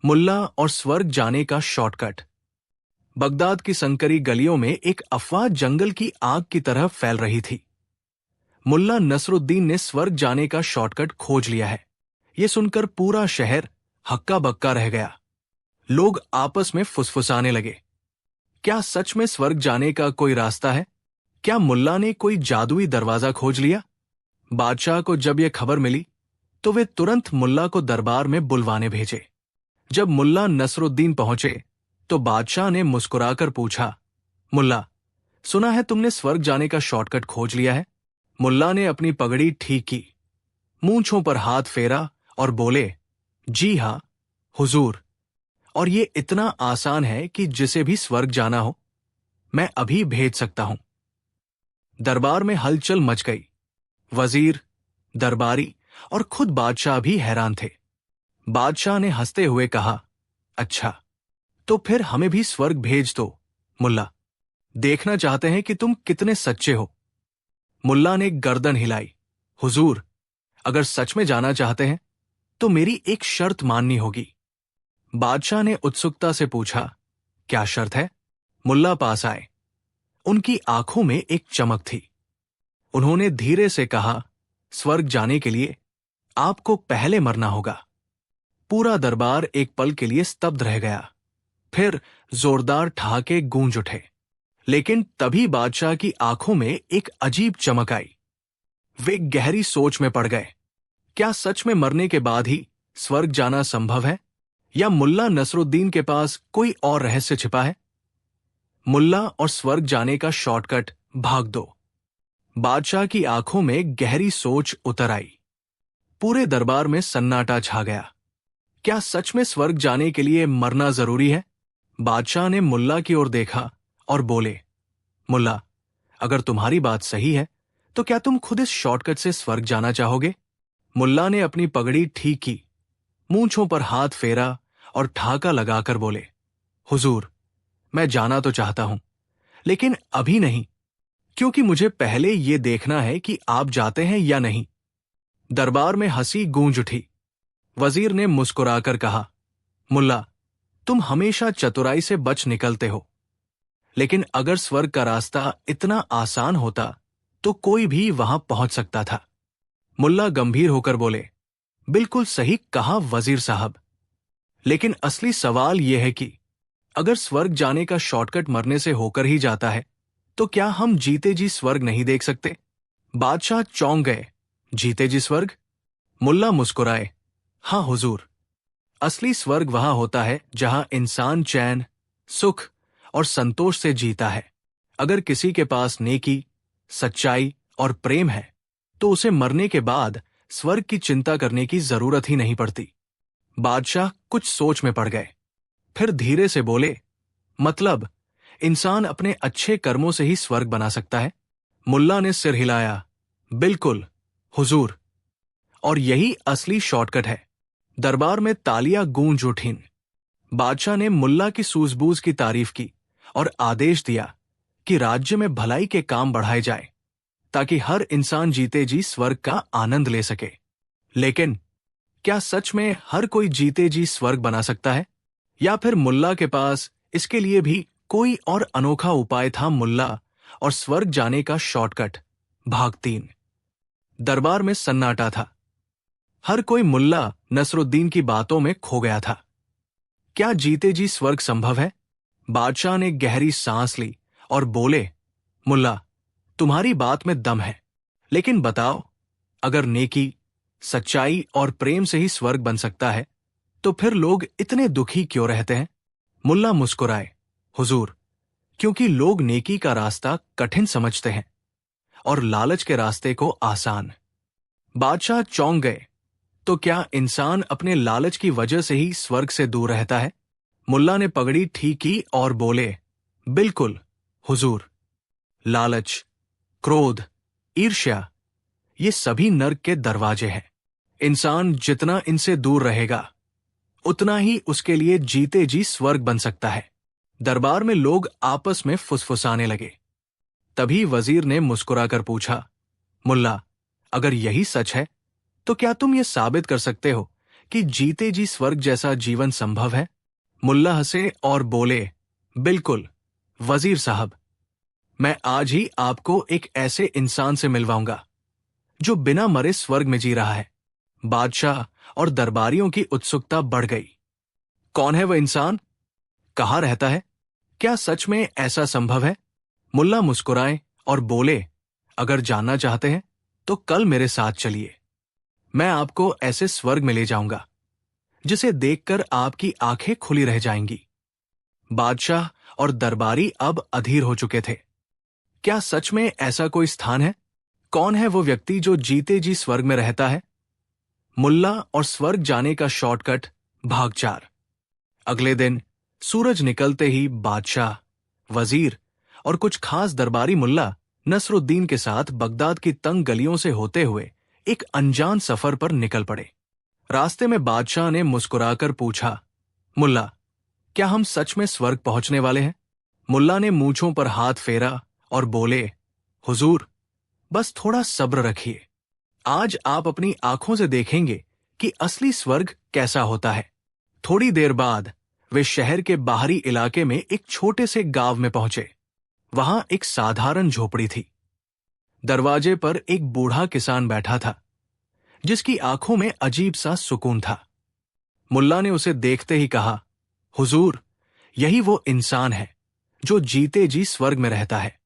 मुल्ला और स्वर्ग जाने का शॉर्टकट। बगदाद की संकरी गलियों में एक अफवाह जंगल की आग की तरह फैल रही थी। मुल्ला नसरुद्दीन ने स्वर्ग जाने का शॉर्टकट खोज लिया है। यह सुनकर पूरा शहर हक्का बक्का रह गया। लोग आपस में फुसफुसाने लगे। क्या सच में स्वर्ग जाने का कोई रास्ता है? क्या मुल्ला ने कोई जादुई दरवाजा खोज लिया? बादशाह को जब यह खबर मिली तो वे तुरंत मुल्ला को दरबार में बुलवाने भेजे। जब मुल्ला नसरुद्दीन पहुंचे तो बादशाह ने मुस्कुराकर पूछा, मुल्ला, सुना है तुमने स्वर्ग जाने का शॉर्टकट खोज लिया है? मुल्ला ने अपनी पगड़ी ठीक की, मूंछों पर हाथ फेरा और बोले, जी हां हुजूर, और ये इतना आसान है कि जिसे भी स्वर्ग जाना हो मैं अभी भेज सकता हूं। दरबार में हलचल मच गई। वजीर, दरबारी और खुद बादशाह भी हैरान थे। बादशाह ने हंसते हुए कहा, अच्छा, तो फिर हमें भी स्वर्ग भेज दो मुल्ला। देखना चाहते हैं कि तुम कितने सच्चे हो। मुल्ला ने गर्दन हिलाई। हुजूर, अगर सच में जाना चाहते हैं तो मेरी एक शर्त माननी होगी। बादशाह ने उत्सुकता से पूछा, क्या शर्त है? मुल्ला पास आए। उनकी आंखों में एक चमक थी। उन्होंने धीरे से कहा, स्वर्ग जाने के लिए आपको पहले मरना होगा। पूरा दरबार एक पल के लिए स्तब्ध रह गया। फिर जोरदार ठहाके गूंज उठे। लेकिन तभी बादशाह की आंखों में एक अजीब चमक आई। वे गहरी सोच में पड़ गए। क्या सच में मरने के बाद ही स्वर्ग जाना संभव है, या मुल्ला नसरुद्दीन के पास कोई और रहस्य छिपा है? मुल्ला और स्वर्ग जाने का शॉर्टकट भाग 2। बादशाह की आंखों में गहरी सोच उतर आई। पूरे दरबार में सन्नाटा छा गया। क्या सच में स्वर्ग जाने के लिए मरना जरूरी है? बादशाह ने मुल्ला की ओर देखा और बोले, मुल्ला, अगर तुम्हारी बात सही है तो क्या तुम खुद इस शॉर्टकट से स्वर्ग जाना चाहोगे? मुल्ला ने अपनी पगड़ी ठीक की, मूंछों पर हाथ फेरा और ठाका लगाकर बोले, हुजूर, मैं जाना तो चाहता हूं, लेकिन अभी नहीं, क्योंकि मुझे पहले यह देखना है कि आप जाते हैं या नहीं। दरबार में हंसी गूंज उठी। वजीर ने मुस्कुराकर कहा, मुल्ला, तुम हमेशा चतुराई से बच निकलते हो, लेकिन अगर स्वर्ग का रास्ता इतना आसान होता तो कोई भी वहां पहुंच सकता था। मुल्ला गंभीर होकर बोले, बिल्कुल सही कहा वजीर साहब, लेकिन असली सवाल यह है कि अगर स्वर्ग जाने का शॉर्टकट मरने से होकर ही जाता है तो क्या हम जीते जी स्वर्ग नहीं देख सकते? बादशाह चौंक गए। जीते जी स्वर्ग? मुल्ला मुस्कुराए, हां हुजूर, असली स्वर्ग वहां होता है जहां इंसान चैन, सुख और संतोष से जीता है। अगर किसी के पास नेकी, सच्चाई और प्रेम है तो उसे मरने के बाद स्वर्ग की चिंता करने की जरूरत ही नहीं पड़ती। बादशाह कुछ सोच में पड़ गए। फिर धीरे से बोले, मतलब इंसान अपने अच्छे कर्मों से ही स्वर्ग बना सकता है? मुल्ला ने सिर हिलाया, बिल्कुल हुजूर, और यही असली शॉर्टकट है। दरबार में तालियां गूंज उठीं। बादशाह ने मुल्ला की सूझबूझ की तारीफ की और आदेश दिया कि राज्य में भलाई के काम बढ़ाए जाए ताकि हर इंसान जीते जी स्वर्ग का आनंद ले सके। लेकिन क्या सच में हर कोई जीते जी स्वर्ग बना सकता है, या फिर मुल्ला के पास इसके लिए भी कोई और अनोखा उपाय था? मुल्ला और स्वर्ग जाने का शॉर्टकट भाग 3। दरबार में सन्नाटा था। हर कोई मुल्ला नसरुद्दीन की बातों में खो गया था। क्या जीते जी स्वर्ग संभव है? बादशाह ने गहरी सांस ली और बोले, मुल्ला, तुम्हारी बात में दम है, लेकिन बताओ, अगर नेकी, सच्चाई और प्रेम से ही स्वर्ग बन सकता है तो फिर लोग इतने दुखी क्यों रहते हैं? मुल्ला मुस्कुराए, हुजूर, क्योंकि लोग नेकी का रास्ता कठिन समझते हैं और लालच के रास्ते को आसान। बादशाह चौंक गए। तो क्या इंसान अपने लालच की वजह से ही स्वर्ग से दूर रहता है? मुल्ला ने पगड़ी ठीक की और बोले, बिल्कुल हुजूर, लालच, क्रोध, ईर्ष्या, ये सभी नर्क के दरवाजे हैं। इंसान जितना इनसे दूर रहेगा उतना ही उसके लिए जीते जी स्वर्ग बन सकता है। दरबार में लोग आपस में फुसफुसाने लगे। तभी वजीर ने मुस्कुराकर पूछा, मुल्ला, अगर यही सच है तो क्या तुम ये साबित कर सकते हो कि जीते जी स्वर्ग जैसा जीवन संभव है? मुल्ला हंसे और बोले, बिल्कुल वजीर साहब, मैं आज ही आपको एक ऐसे इंसान से मिलवाऊंगा जो बिना मरे स्वर्ग में जी रहा है। बादशाह और दरबारियों की उत्सुकता बढ़ गई। कौन है वह इंसान? कहाँ रहता है? क्या सच में ऐसा संभव है? मुल्ला मुस्कुराए और बोले, अगर जानना चाहते हैं तो कल मेरे साथ चलिए। मैं आपको ऐसे स्वर्ग में ले जाऊंगा जिसे देखकर आपकी आंखें खुली रह जाएंगी। बादशाह और दरबारी अब अधीर हो चुके थे। क्या सच में ऐसा कोई स्थान है? कौन है वो व्यक्ति जो जीते जी स्वर्ग में रहता है? मुल्ला और स्वर्ग जाने का शॉर्टकट भाग 4। अगले दिन सूरज निकलते ही बादशाह, वजीर और कुछ खास दरबारी मुल्ला नसरुद्दीन के साथ बगदाद की तंग गलियों से होते हुए एक अनजान सफर पर निकल पड़े। रास्ते में बादशाह ने मुस्कुराकर पूछा, मुल्ला, क्या हम सच में स्वर्ग पहुंचने वाले हैं? मुल्ला ने मूंछों पर हाथ फेरा और बोले, हुजूर, बस थोड़ा सब्र रखिए। आज आप अपनी आंखों से देखेंगे कि असली स्वर्ग कैसा होता है। थोड़ी देर बाद वे शहर के बाहरी इलाके में एक छोटे से गांव में पहुंचे। वहां एक साधारण झोपड़ी थी। दरवाजे पर एक बूढ़ा किसान बैठा था जिसकी आंखों में अजीब सा सुकून था। मुल्ला ने उसे देखते ही कहा, हुजूर, यही वो इंसान है जो जीते जी स्वर्ग में रहता है।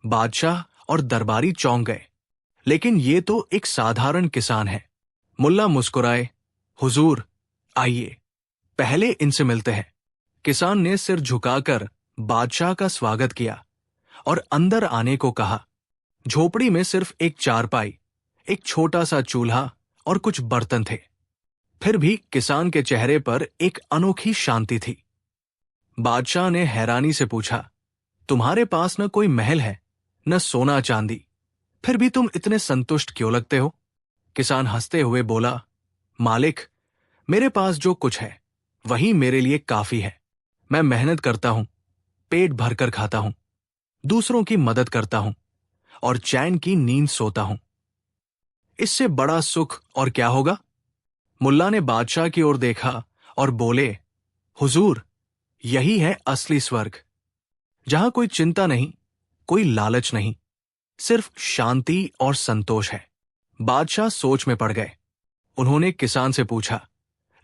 बादशाह और दरबारी चौंक गए, लेकिन ये तो एक साधारण किसान है। मुल्ला मुस्कुराए, हुजूर, आइए पहले इनसे मिलते हैं। किसान ने सिर झुकाकर बादशाह का स्वागत किया और अंदर आने को कहा। झोपड़ी में सिर्फ एक चारपाई, एक छोटा सा चूल्हा और कुछ बर्तन थे। फिर भी किसान के चेहरे पर एक अनोखी शांति थी। बादशाह ने हैरानी से पूछा, तुम्हारे पास न कोई महल है, न सोना चांदी, फिर भी तुम इतने संतुष्ट क्यों लगते हो? किसान हंसते हुए बोला, मालिक, मेरे पास जो कुछ है वही मेरे लिए काफी है। मैं मेहनत करता हूं, पेट भरकर खाता हूं, दूसरों की मदद करता हूं और चैन की नींद सोता हूं। इससे बड़ा सुख और क्या होगा? मुल्ला ने बादशाह की ओर देखा और बोले, हुजूर, यही है असली स्वर्ग, जहां कोई चिंता नहीं, कोई लालच नहीं, सिर्फ शांति और संतोष है। बादशाह सोच में पड़ गए। उन्होंने किसान से पूछा,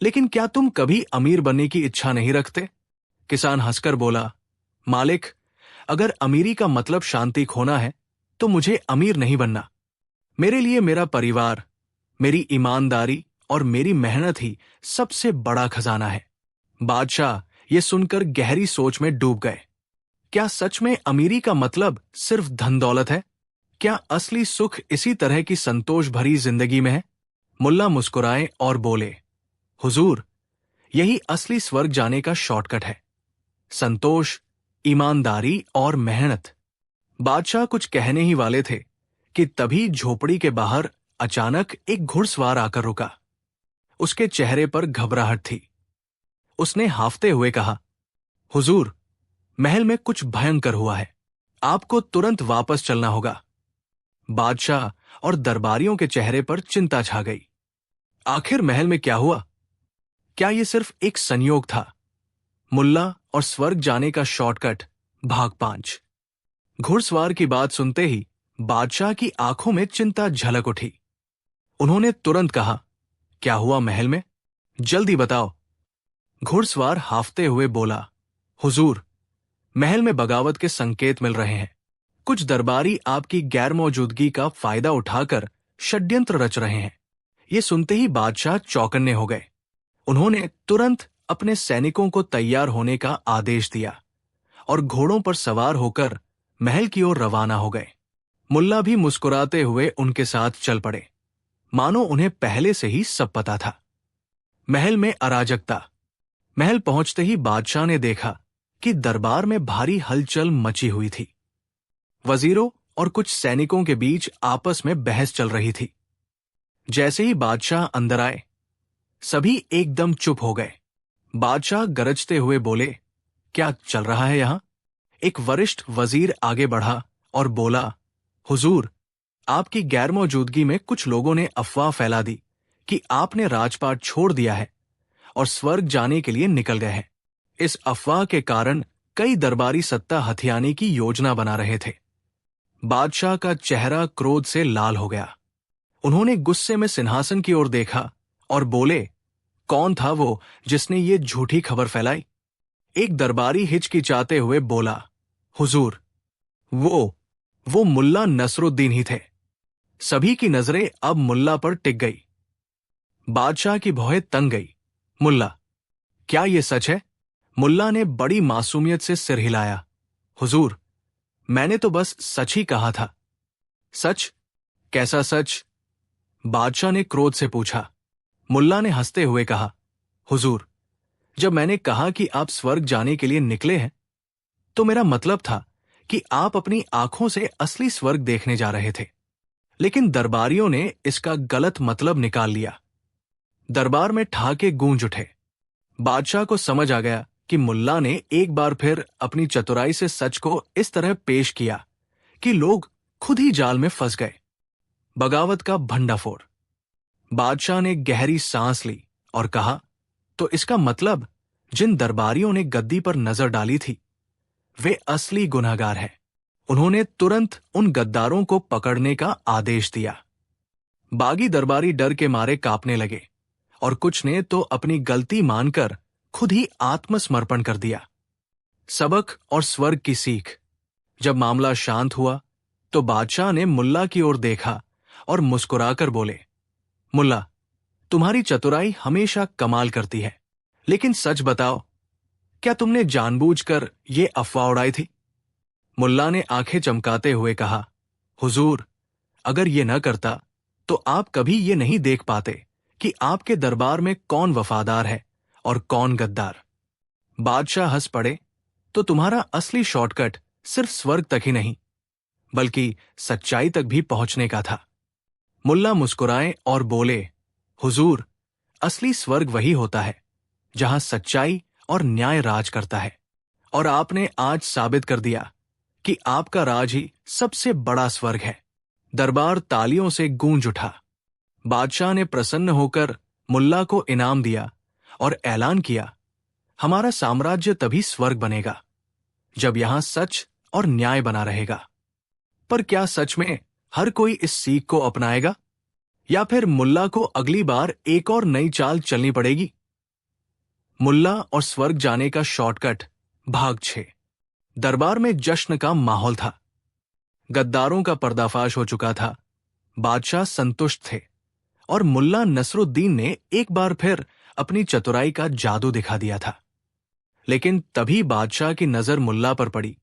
लेकिन क्या तुम कभी अमीर बनने की इच्छा नहीं रखते? किसान हंसकर बोला, मालिक, अगर अमीरी का मतलब शांति खोना है तो मुझे अमीर नहीं बनना। मेरे लिए मेरा परिवार, मेरी ईमानदारी और मेरी मेहनत ही सबसे बड़ा खजाना है। बादशाह ये सुनकर गहरी सोच में डूब गए। क्या सच में अमीरी का मतलब सिर्फ धन दौलत है? क्या असली सुख इसी तरह की संतोष भरी जिंदगी में है? मुल्ला मुस्कुराए और बोले, हुजूर, यही असली स्वर्ग जाने का शॉर्टकट है। संतोष, ईमानदारी और मेहनत। बादशाह कुछ कहने ही वाले थे कि तभी झोपड़ी के बाहर अचानक एक घुड़सवार आकर रुका। उसके चेहरे पर घबराहट थी। उसने हाफते हुए कहा, हुजूर, महल में कुछ भयंकर हुआ है, आपको तुरंत वापस चलना होगा। बादशाह और दरबारियों के चेहरे पर चिंता छा गई। आखिर महल में क्या हुआ? क्या यह सिर्फ एक संयोग था? मुल्ला और स्वर्ग जाने का शॉर्टकट भाग 5। घुड़सवार की बात सुनते ही बादशाह की आंखों में चिंता झलक उठी। उन्होंने तुरंत कहा, क्या हुआ महल में? जल्दी बताओ। घुड़सवार हाफते हुए बोला, हुजूर, महल में बगावत के संकेत मिल रहे हैं। कुछ दरबारी आपकी गैर मौजूदगी का फायदा उठाकर षड्यंत्र रच रहे हैं। ये सुनते ही बादशाह चौकन्ने हो गए। उन्होंने तुरंत अपने सैनिकों को तैयार होने का आदेश दिया और घोड़ों पर सवार होकर महल की ओर रवाना हो गए। मुल्ला भी मुस्कुराते हुए उनके साथ चल पड़े, मानो उन्हें पहले से ही सब पता था। महल में अराजकता। महल पहुंचते ही बादशाह ने देखा कि दरबार में भारी हलचल मची हुई थी। वजीरों और कुछ सैनिकों के बीच आपस में बहस चल रही थी। जैसे ही बादशाह अंदर आए, सभी एकदम चुप हो गए। बादशाह गरजते हुए बोले, क्या चल रहा है यहां? एक वरिष्ठ वजीर आगे बढ़ा और बोला, हुजूर, आपकी गैर मौजूदगी में कुछ लोगों ने अफवाह फैला दी कि आपने राजपाट छोड़ दिया है और स्वर्ग जाने के लिए निकल गए हैं। इस अफवाह के कारण कई दरबारी सत्ता हथियाने की योजना बना रहे थे। बादशाह का चेहरा क्रोध से लाल हो गया। उन्होंने गुस्से में सिंहासन की ओर देखा और बोले, कौन था वो जिसने ये झूठी खबर फैलाई? एक दरबारी हिचकिचाते हुए बोला, हुजूर, वो मुल्ला नसरुद्दीन ही थे। सभी की नजरें अब मुल्ला पर टिक गई। बादशाह की भौहें तंग गई। मुल्ला, क्या ये सच है? मुल्ला ने बड़ी मासूमियत से सिर हिलाया। हुजूर, मैंने तो बस सच ही कहा था। सच? कैसा सच? बादशाह ने क्रोध से पूछा। मुल्ला ने हंसते हुए कहा, हुजूर, जब मैंने कहा कि आप स्वर्ग जाने के लिए निकले हैं, तो मेरा मतलब था कि आप अपनी आंखों से असली स्वर्ग देखने जा रहे थे। लेकिन दरबारियों ने इसका गलत मतलब निकाल लिया। दरबार में ठहाके गूंज उठे। बादशाह को समझ आ गया कि मुल्ला ने एक बार फिर अपनी चतुराई से सच को इस तरह पेश किया कि लोग खुद ही जाल में फंस गए। बगावत का भंडाफोड़। बादशाह ने गहरी सांस ली और कहा, तो इसका मतलब जिन दरबारियों ने गद्दी पर नजर डाली थी, वे असली गुनहगार हैं। उन्होंने तुरंत उन गद्दारों को पकड़ने का आदेश दिया। बागी दरबारी डर के मारे कांपने लगे और कुछ ने तो अपनी गलती मानकर खुद ही आत्मसमर्पण कर दिया। सबक और स्वर्ग की सीख। जब मामला शांत हुआ तो बादशाह ने मुल्ला की ओर देखा और मुस्कुराकर बोले, मुल्ला, तुम्हारी चतुराई हमेशा कमाल करती है, लेकिन सच बताओ, क्या तुमने जानबूझकर ये अफवाह उड़ाई थी? मुल्ला ने आंखें चमकाते हुए कहा, हुजूर, अगर ये न करता तो आप कभी ये नहीं देख पाते कि आपके दरबार में कौन वफादार है और कौन गद्दार। बादशाह हंस पड़े, तो तुम्हारा असली शॉर्टकट सिर्फ स्वर्ग तक ही नहीं, बल्कि सच्चाई तक भी पहुंचने का था। मुल्ला मुस्कुराए और बोले, हुजूर, असली स्वर्ग वही होता है जहां सच्चाई और न्याय राज करता है, और आपने आज साबित कर दिया कि आपका राज ही सबसे बड़ा स्वर्ग है। दरबार तालियों से गूंज उठा। बादशाह ने प्रसन्न होकर मुल्ला को इनाम दिया और ऐलान किया, हमारा साम्राज्य तभी स्वर्ग बनेगा जब यहां सच और न्याय बना रहेगा। पर क्या सच में हर कोई इस सीख को अपनाएगा, या फिर मुल्ला को अगली बार एक और नई चाल चलनी पड़ेगी? मुल्ला और स्वर्ग जाने का शॉर्टकट भाग 6। दरबार में जश्न का माहौल था। गद्दारों का पर्दाफाश हो चुका था। बादशाह संतुष्ट थे और मुल्ला नसरुद्दीन ने एक बार फिर अपनी चतुराई का जादू दिखा दिया था। लेकिन तभी बादशाह की नजर मुल्ला पर पड़ी,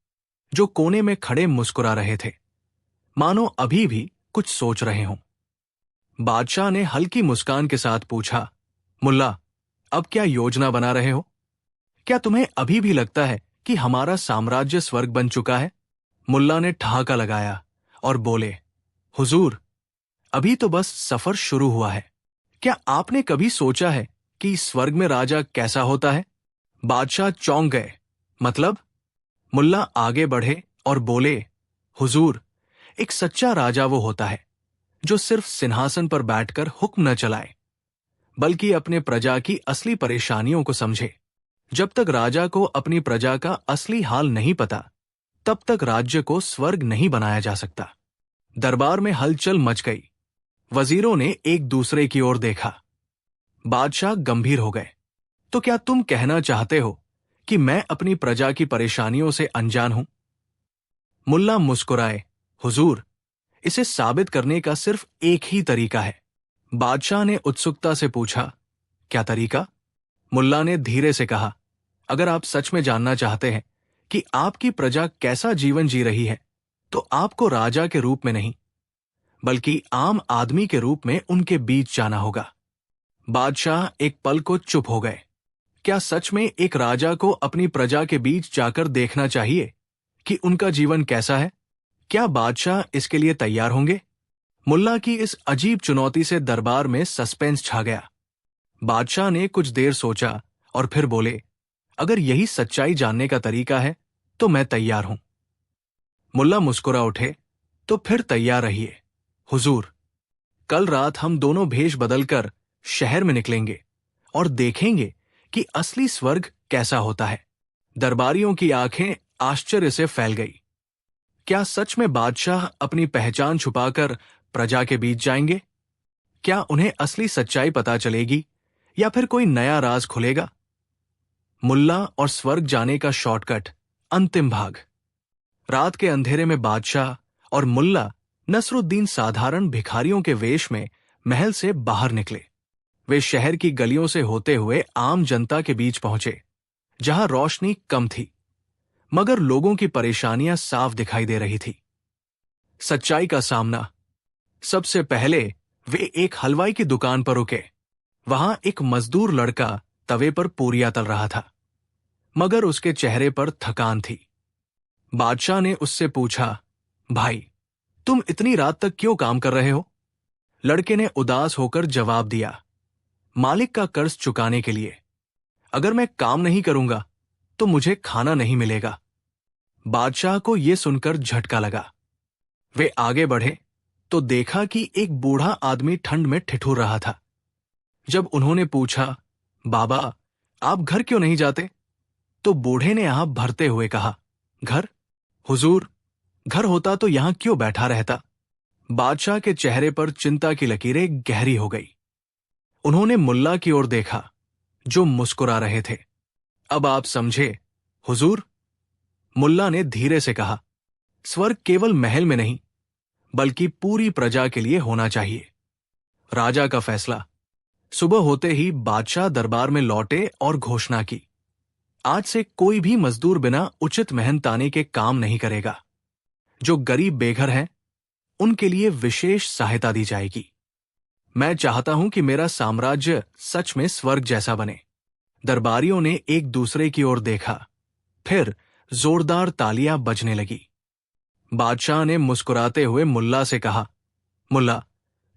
जो कोने में खड़े मुस्कुरा रहे थे, मानो अभी भी कुछ सोच रहे हों। बादशाह ने हल्की मुस्कान के साथ पूछा, मुल्ला, अब क्या योजना बना रहे हो? क्या तुम्हें अभी भी लगता है कि हमारा साम्राज्य स्वर्ग बन चुका है? मुल्ला ने ठहाका लगाया और बोले, हुजूर, अभी तो बस सफर शुरू हुआ है। क्या आपने कभी सोचा है कि स्वर्ग में राजा कैसा होता है? बादशाह चौंक गए। मतलब? मुल्ला आगे बढ़े और बोले, हुजूर, एक सच्चा राजा वो होता है जो सिर्फ सिंहासन पर बैठकर हुक्म न चलाए, बल्कि अपने प्रजा की असली परेशानियों को समझे। जब तक राजा को अपनी प्रजा का असली हाल नहीं पता, तब तक राज्य को स्वर्ग नहीं बनाया जा सकता। दरबार में हलचल मच गई। वजीरों ने एक दूसरे की ओर देखा। बादशाह गंभीर हो गए। तो क्या तुम कहना चाहते हो कि मैं अपनी प्रजा की परेशानियों से अनजान हूं? मुल्ला मुस्कुराए, हुजूर, इसे साबित करने का सिर्फ एक ही तरीका है। बादशाह ने उत्सुकता से पूछा, क्या तरीका? मुल्ला ने धीरे से कहा, अगर आप सच में जानना चाहते हैं कि आपकी प्रजा कैसा जीवन जी रही है, तो आपको राजा के रूप में नहीं, बल्कि आम आदमी के रूप में उनके बीच जाना होगा। बादशाह एक पल को चुप हो गए। क्या सच में एक राजा को अपनी प्रजा के बीच जाकर देखना चाहिए कि उनका जीवन कैसा है? क्या बादशाह इसके लिए तैयार होंगे? मुल्ला की इस अजीब चुनौती से दरबार में सस्पेंस छा गया। बादशाह ने कुछ देर सोचा और फिर बोले, अगर यही सच्चाई जानने का तरीका है तो मैं तैयार हूं। मुल्ला मुस्कुरा उठे, तो फिर तैयार रहिए। हुजूर, कल रात हम दोनों भेष बदलकर शहर में निकलेंगे और देखेंगे कि असली स्वर्ग कैसा होता है। दरबारियों की आंखें आश्चर्य से फैल गई। क्या सच में बादशाह अपनी पहचान छुपाकर प्रजा के बीच जाएंगे? क्या उन्हें असली सच्चाई पता चलेगी या फिर कोई नया राज खुलेगा? मुल्ला और स्वर्ग जाने का शॉर्टकट, अंतिम भाग। रात के अंधेरे में बादशाह और मुल्ला नसरुद्दीन साधारण भिखारियों के वेश में महल से बाहर निकले। वे शहर की गलियों से होते हुए आम जनता के बीच पहुंचे, जहां रोशनी कम थी, मगर लोगों की परेशानियां साफ दिखाई दे रही थी। सच्चाई का सामना। सबसे पहले वे एक हलवाई की दुकान पर रुके। वहां एक मजदूर लड़का तवे पर पूरियां तल रहा था, मगर उसके चेहरे पर थकान थी। बादशाह ने उससे पूछा, भाई, तुम इतनी रात तक क्यों काम कर रहे हो? लड़के ने उदास होकर जवाब दिया, मालिक का कर्ज चुकाने के लिए। अगर मैं काम नहीं करूंगा तो मुझे खाना नहीं मिलेगा। बादशाह को यह सुनकर झटका लगा। वे आगे बढ़े तो देखा कि एक बूढ़ा आदमी ठंड में ठिठुर रहा था। जब उन्होंने पूछा, बाबा, आप घर क्यों नहीं जाते? तो बूढ़े ने आंख भरते हुए कहा, घर? हुजूर, घर होता तो यहां क्यों बैठा रहता? बादशाह के चेहरे पर चिंता की लकीरें गहरी हो गई। उन्होंने मुल्ला की ओर देखा, जो मुस्कुरा रहे थे। अब आप समझे, हुजूर? मुल्ला ने धीरे से कहा, स्वर्ग केवल महल में नहीं, बल्कि पूरी प्रजा के लिए होना चाहिए। राजा का फैसला। सुबह होते ही बादशाह दरबार में लौटे और घोषणा की, आज से कोई भी मजदूर बिना उचित मेहनताने के काम नहीं करेगा। जो गरीब बेघर हैं, उनके लिए विशेष सहायता दी जाएगी। मैं चाहता हूं कि मेरा साम्राज्य सच में स्वर्ग जैसा बने। दरबारियों ने एक दूसरे की ओर देखा, फिर जोरदार तालियां बजने लगी। बादशाह ने मुस्कुराते हुए मुल्ला से कहा, मुल्ला,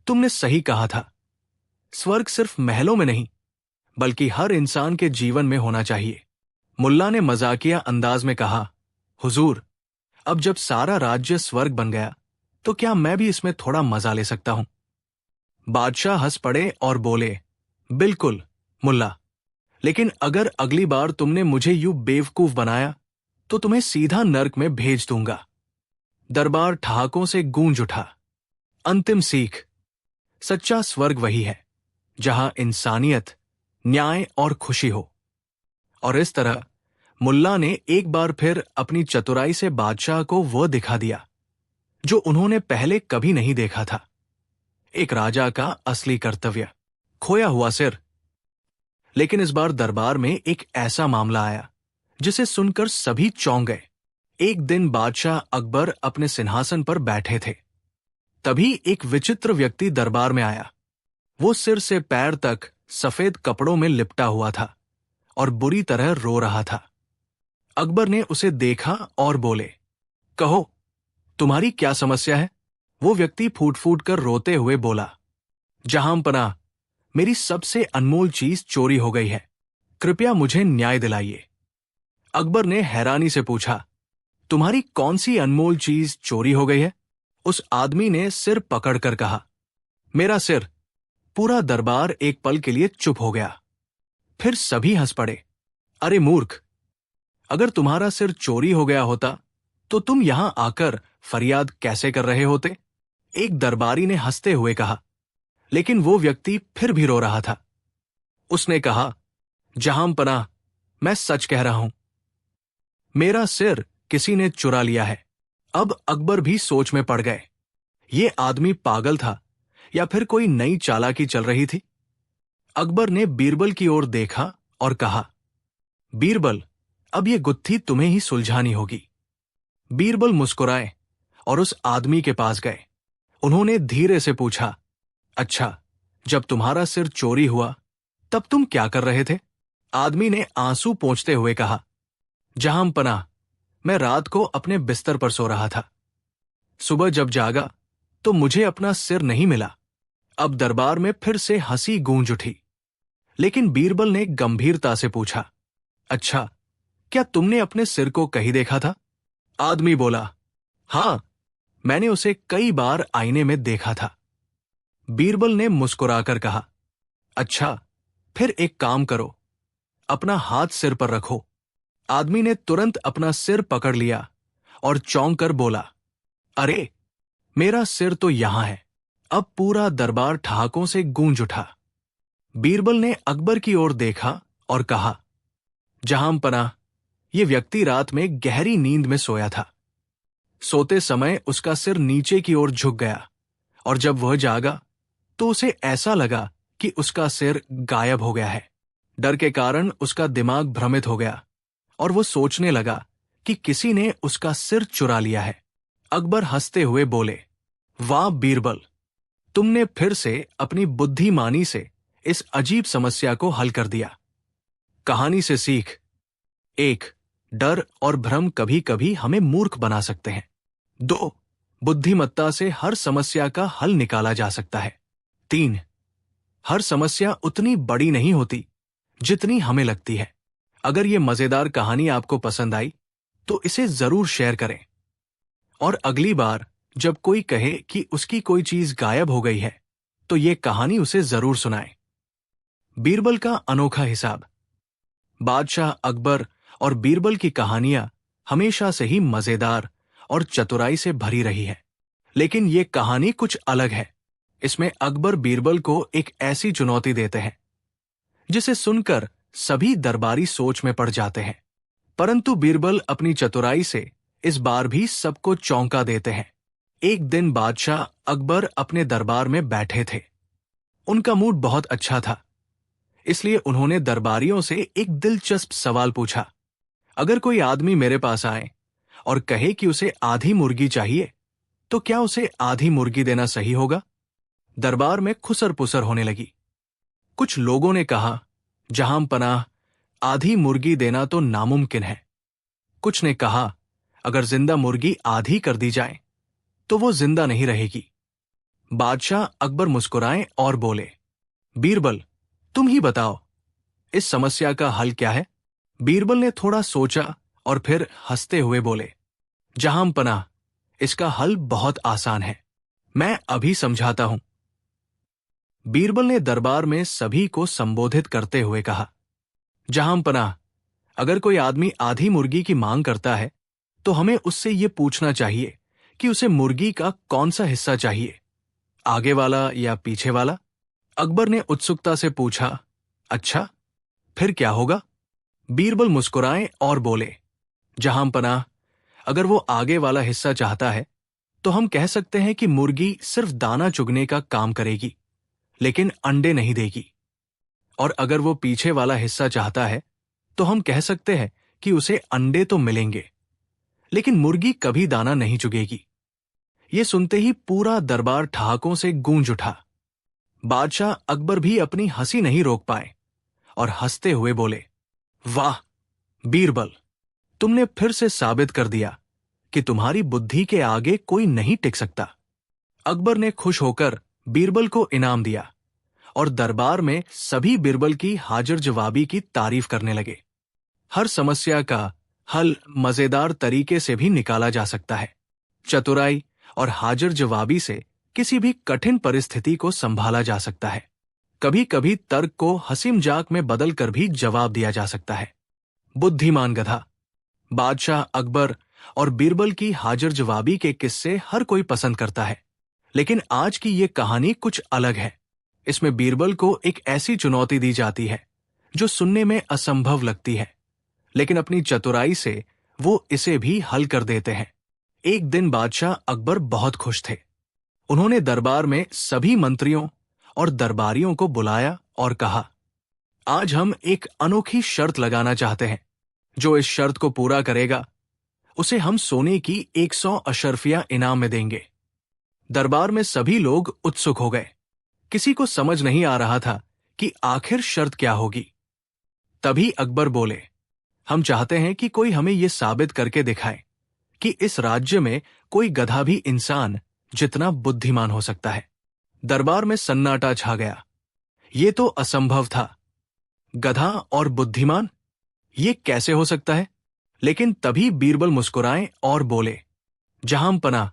तुमने सही कहा था। स्वर्ग सिर्फ महलों में नहीं, बल्कि हर इंसान के जीवन में होना चाहिए। मुल्ला ने मजाकिया अंदाज में कहा, हुजूर, अब जब सारा राज्य स्वर्ग बन गया, तो क्या मैं भी इसमें थोड़ा मजा ले सकता हूं? बादशाह हंस पड़े और बोले, बिल्कुल मुल्ला, लेकिन अगर अगली बार तुमने मुझे यूं बेवकूफ बनाया तो तुम्हें सीधा नर्क में भेज दूंगा। दरबार ठहाकों से गूंज उठा। अंतिम सीख। सच्चा स्वर्ग वही है जहां इंसानियत, न्याय और खुशी हो। और इस तरह मुल्ला ने एक बार फिर अपनी चतुराई से बादशाह को वह दिखा दिया जो उन्होंने पहले कभी नहीं देखा था। एक राजा का असली कर्तव्य, खोया हुआ सिर। लेकिन इस बार दरबार में एक ऐसा मामला आया जिसे सुनकर सभी चौंक गए। एक दिन बादशाह अकबर अपने सिंहासन पर बैठे थे। तभी एक विचित्र व्यक्ति दरबार में आया। वो सिर से पैर तक सफेद कपड़ों में लिपटा हुआ था और बुरी तरह रो रहा था। अकबर ने उसे देखा और बोले, कहो, तुम्हारी क्या समस्या है? वो व्यक्ति फूट फूट कर रोते हुए बोला, जहांपनाह, मेरी सबसे अनमोल चीज चोरी हो गई है। कृपया मुझे न्याय दिलाइए। अकबर ने हैरानी से पूछा, तुम्हारी कौन सी अनमोल चीज चोरी हो गई है? उस आदमी ने सिर पकड़कर कहा, मेरा सिर। पूरा दरबार एक पल के लिए चुप हो गया। फिर सभी हंस पड़े। अरे मूर्ख, अगर तुम्हारा सिर चोरी हो गया होता तो तुम यहां आकर फरियाद कैसे कर रहे होते? एक दरबारी ने हंसते हुए कहा। लेकिन वो व्यक्ति फिर भी रो रहा था। उसने कहा, जहांपनाह, मैं सच कह रहा हूं, मेरा सिर किसी ने चुरा लिया है। अब अकबर भी सोच में पड़ गए। ये आदमी पागल था या फिर कोई नई चालाकी चल रही थी? अकबर ने बीरबल की ओर देखा और कहा, बीरबल, अब ये गुत्थी तुम्हें ही सुलझानी होगी। बीरबल मुस्कुराए और उस आदमी के पास गए। उन्होंने धीरे से पूछा, अच्छा, जब तुम्हारा सिर चोरी हुआ तब तुम क्या कर रहे थे? आदमी ने आंसू पोंछते हुए कहा, जहांपनाह, मैं रात को अपने बिस्तर पर सो रहा था। सुबह जब जागा तो मुझे अपना सिर नहीं मिला। अब दरबार में फिर से हंसी गूंज उठी। लेकिन बीरबल ने गंभीरता से पूछा, अच्छा, क्या तुमने अपने सिर को कहीं देखा था? आदमी बोला, हां, मैंने उसे कई बार आईने में देखा था। बीरबल ने मुस्कुराकर कहा, अच्छा, फिर एक काम करो, अपना हाथ सिर पर रखो। आदमी ने तुरंत अपना सिर पकड़ लिया और चौंक कर बोला, अरे, मेरा सिर तो यहां है। अब पूरा दरबार ठहाकों से गूंज उठा। बीरबल ने अकबर की ओर देखा और कहा, जहांपनाह, ये व्यक्ति रात में गहरी नींद में सोया था। सोते समय उसका सिर नीचे की ओर झुक गया और जब वह जागा तो उसे ऐसा लगा कि उसका सिर गायब हो गया है। डर के कारण उसका दिमाग भ्रमित हो गया और वो सोचने लगा कि किसी ने उसका सिर चुरा लिया है। अकबर हंसते हुए बोले, वाह बीरबल, तुमने फिर से अपनी बुद्धिमानी से इस अजीब समस्या को हल कर दिया। कहानी से सीख: 1. डर और भ्रम कभी कभी हमें मूर्ख बना सकते हैं। 2. बुद्धिमत्ता से हर समस्या का हल निकाला जा सकता है। 3. हर समस्या उतनी बड़ी नहीं होती जितनी हमें लगती है। अगर ये मजेदार कहानी आपको पसंद आई तो इसे जरूर शेयर करें और अगली बार जब कोई कहे कि उसकी कोई चीज गायब हो गई है तो ये कहानी उसे जरूर सुनाएं। बीरबल का अनोखा हिसाब। बादशाह अकबर और बीरबल की कहानियां हमेशा से ही मजेदार और चतुराई से भरी रही है, लेकिन ये कहानी कुछ अलग है। इसमें अकबर बीरबल को एक ऐसी चुनौती देते हैं जिसे सुनकर सभी दरबारी सोच में पड़ जाते हैं, परंतु बीरबल अपनी चतुराई से इस बार भी सबको चौंका देते हैं। एक दिन बादशाह अकबर अपने दरबार में बैठे थे। उनका मूड बहुत अच्छा था, इसलिए उन्होंने दरबारियों से एक दिलचस्प सवाल पूछा, अगर कोई आदमी मेरे पास आए और कहे कि उसे आधी मुर्गी चाहिए तो क्या उसे आधी मुर्गी देना सही होगा? दरबार में खुसर पुसर होने लगी। कुछ लोगों ने कहा, जहांपनाह, आधी मुर्गी देना तो नामुमकिन है। कुछ ने कहा, अगर जिंदा मुर्गी आधी कर दी जाए तो वो जिंदा नहीं रहेगी। बादशाह अकबर मुस्कुराए और बोले, बीरबल, तुम ही बताओ, इस समस्या का हल क्या है? बीरबल ने थोड़ा सोचा और फिर हंसते हुए बोले, जहांपनाह, इसका हल बहुत आसान है, मैं अभी समझाता हूं। बीरबल ने दरबार में सभी को संबोधित करते हुए कहा, जहांपनाह, अगर कोई आदमी आधी मुर्गी की मांग करता है तो हमें उससे ये पूछना चाहिए कि उसे मुर्गी का कौन सा हिस्सा चाहिए, आगे वाला या पीछे वाला? अकबर ने उत्सुकता से पूछा, अच्छा, फिर क्या होगा? बीरबल मुस्कुराए और बोले, जहांपनाह, अगर वो आगे वाला हिस्सा चाहता है तो हम कह सकते हैं कि मुर्गी सिर्फ दाना चुगने का काम करेगी, लेकिन अंडे नहीं देगी। और अगर वो पीछे वाला हिस्सा चाहता है तो हम कह सकते हैं कि उसे अंडे तो मिलेंगे, लेकिन मुर्गी कभी दाना नहीं चुगेगी। ये सुनते ही पूरा दरबार ठहाकों से गूंज उठा। बादशाह अकबर भी अपनी हंसी नहीं रोक पाए और हंसते हुए बोले, वाह बीरबल, तुमने फिर से साबित कर दिया कि तुम्हारी बुद्धि के आगे कोई नहीं टिक सकता। अकबर ने खुश होकर बीरबल को इनाम दिया और दरबार में सभी बीरबल की हाजिर जवाबी की तारीफ करने लगे। हर समस्या का हल मजेदार तरीके से भी निकाला जा सकता है। चतुराई और हाजिर जवाबी से किसी भी कठिन परिस्थिति को संभाला जा सकता है। कभी कभी तर्क को हंसी मजाक में बदलकर भी जवाब दिया जा सकता है। बुद्धिमान गधा। बादशाह अकबर और बीरबल की हाजिर जवाबी के किस्से हर कोई पसंद करता है, लेकिन आज की ये कहानी कुछ अलग है। इसमें बीरबल को एक ऐसी चुनौती दी जाती है जो सुनने में असंभव लगती है, लेकिन अपनी चतुराई से वो इसे भी हल कर देते हैं। एक दिन बादशाह अकबर बहुत खुश थे। उन्होंने दरबार में सभी मंत्रियों और दरबारियों को बुलाया और कहा, आज हम एक अनोखी शर्त लगाना चाहते हैं। जो इस शर्त को पूरा करेगा उसे हम सोने की 100 अशर्फियां इनाम में देंगे। दरबार में सभी लोग उत्सुक हो गए। किसी को समझ नहीं आ रहा था कि आखिर शर्त क्या होगी। तभी अकबर बोले, हम चाहते हैं कि कोई हमें यह साबित करके दिखाए कि इस राज्य में कोई गधा भी इंसान जितना बुद्धिमान हो सकता है। दरबार में सन्नाटा छा गया। ये तो असंभव था। गधा और बुद्धिमान, ये कैसे हो सकता है? लेकिन तभी बीरबल मुस्कुराए और बोले, जहांपनाह,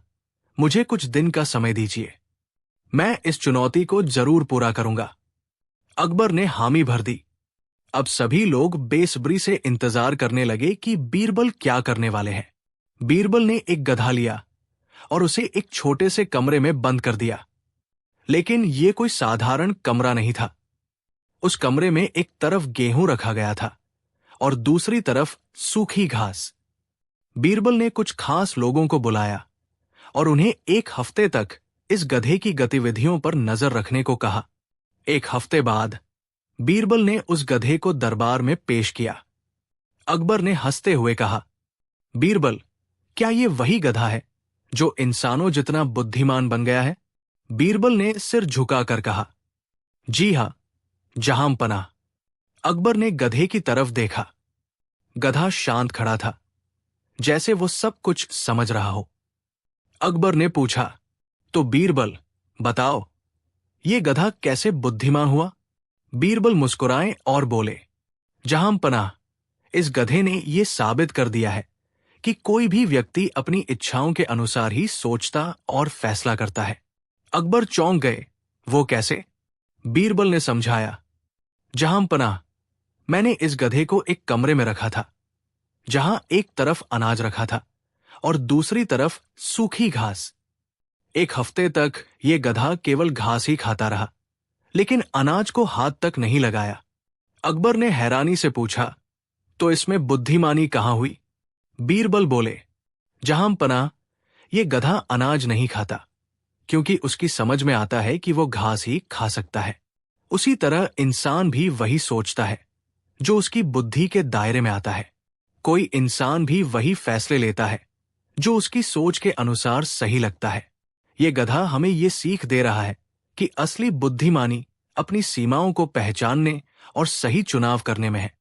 मुझे कुछ दिन का समय दीजिए, मैं इस चुनौती को जरूर पूरा करूंगा। अकबर ने हामी भर दी। अब सभी लोग बेसब्री से इंतजार करने लगे कि बीरबल क्या करने वाले हैं। बीरबल ने एक गधा लिया और उसे एक छोटे से कमरे में बंद कर दिया। लेकिन यह कोई साधारण कमरा नहीं था। उस कमरे में एक तरफ गेहूं रखा गया था और दूसरी तरफ सूखी घास। बीरबल ने कुछ खास लोगों को बुलाया और उन्हें एक हफ्ते तक इस गधे की गतिविधियों पर नजर रखने को कहा। एक हफ्ते बाद बीरबल ने उस गधे को दरबार में पेश किया। अकबर ने हंसते हुए कहा, बीरबल, क्या ये वही गधा है जो इंसानों जितना बुद्धिमान बन गया है? बीरबल ने सिर झुकाकर कहा, जी हां, जहांपनाह। अकबर ने गधे की तरफ देखा। गधा शांत खड़ा था, जैसे वो सब कुछ समझ रहा हो। अकबर ने पूछा, तो बीरबल, बताओ, ये गधा कैसे बुद्धिमान हुआ? बीरबल मुस्कुराए और बोले, जहांपनाह, इस गधे ने यह साबित कर दिया है कि कोई भी व्यक्ति अपनी इच्छाओं के अनुसार ही सोचता और फैसला करता है। अकबर चौंक गए। वो कैसे? बीरबल ने समझाया, जहांपनाह, मैंने इस गधे को एक कमरे में रखा था, जहां एक तरफ अनाज रखा था और दूसरी तरफ सूखी घास। एक हफ्ते तक यह गधा केवल घास ही खाता रहा, लेकिन अनाज को हाथ तक नहीं लगाया। अकबर ने हैरानी से पूछा, तो इसमें बुद्धिमानी कहां हुई? बीरबल बोले, जहांपनाह, यह गधा अनाज नहीं खाता, क्योंकि उसकी समझ में आता है कि वो घास ही खा सकता है। उसी तरह इंसान भी वही सोचता है जो उसकी बुद्धि के दायरे में आता है। कोई इंसान भी वही फैसले लेता है जो उसकी सोच के अनुसार सही लगता है। ये गधा हमें ये सीख दे रहा है कि असली बुद्धिमानी अपनी सीमाओं को पहचानने और सही चुनाव करने में है।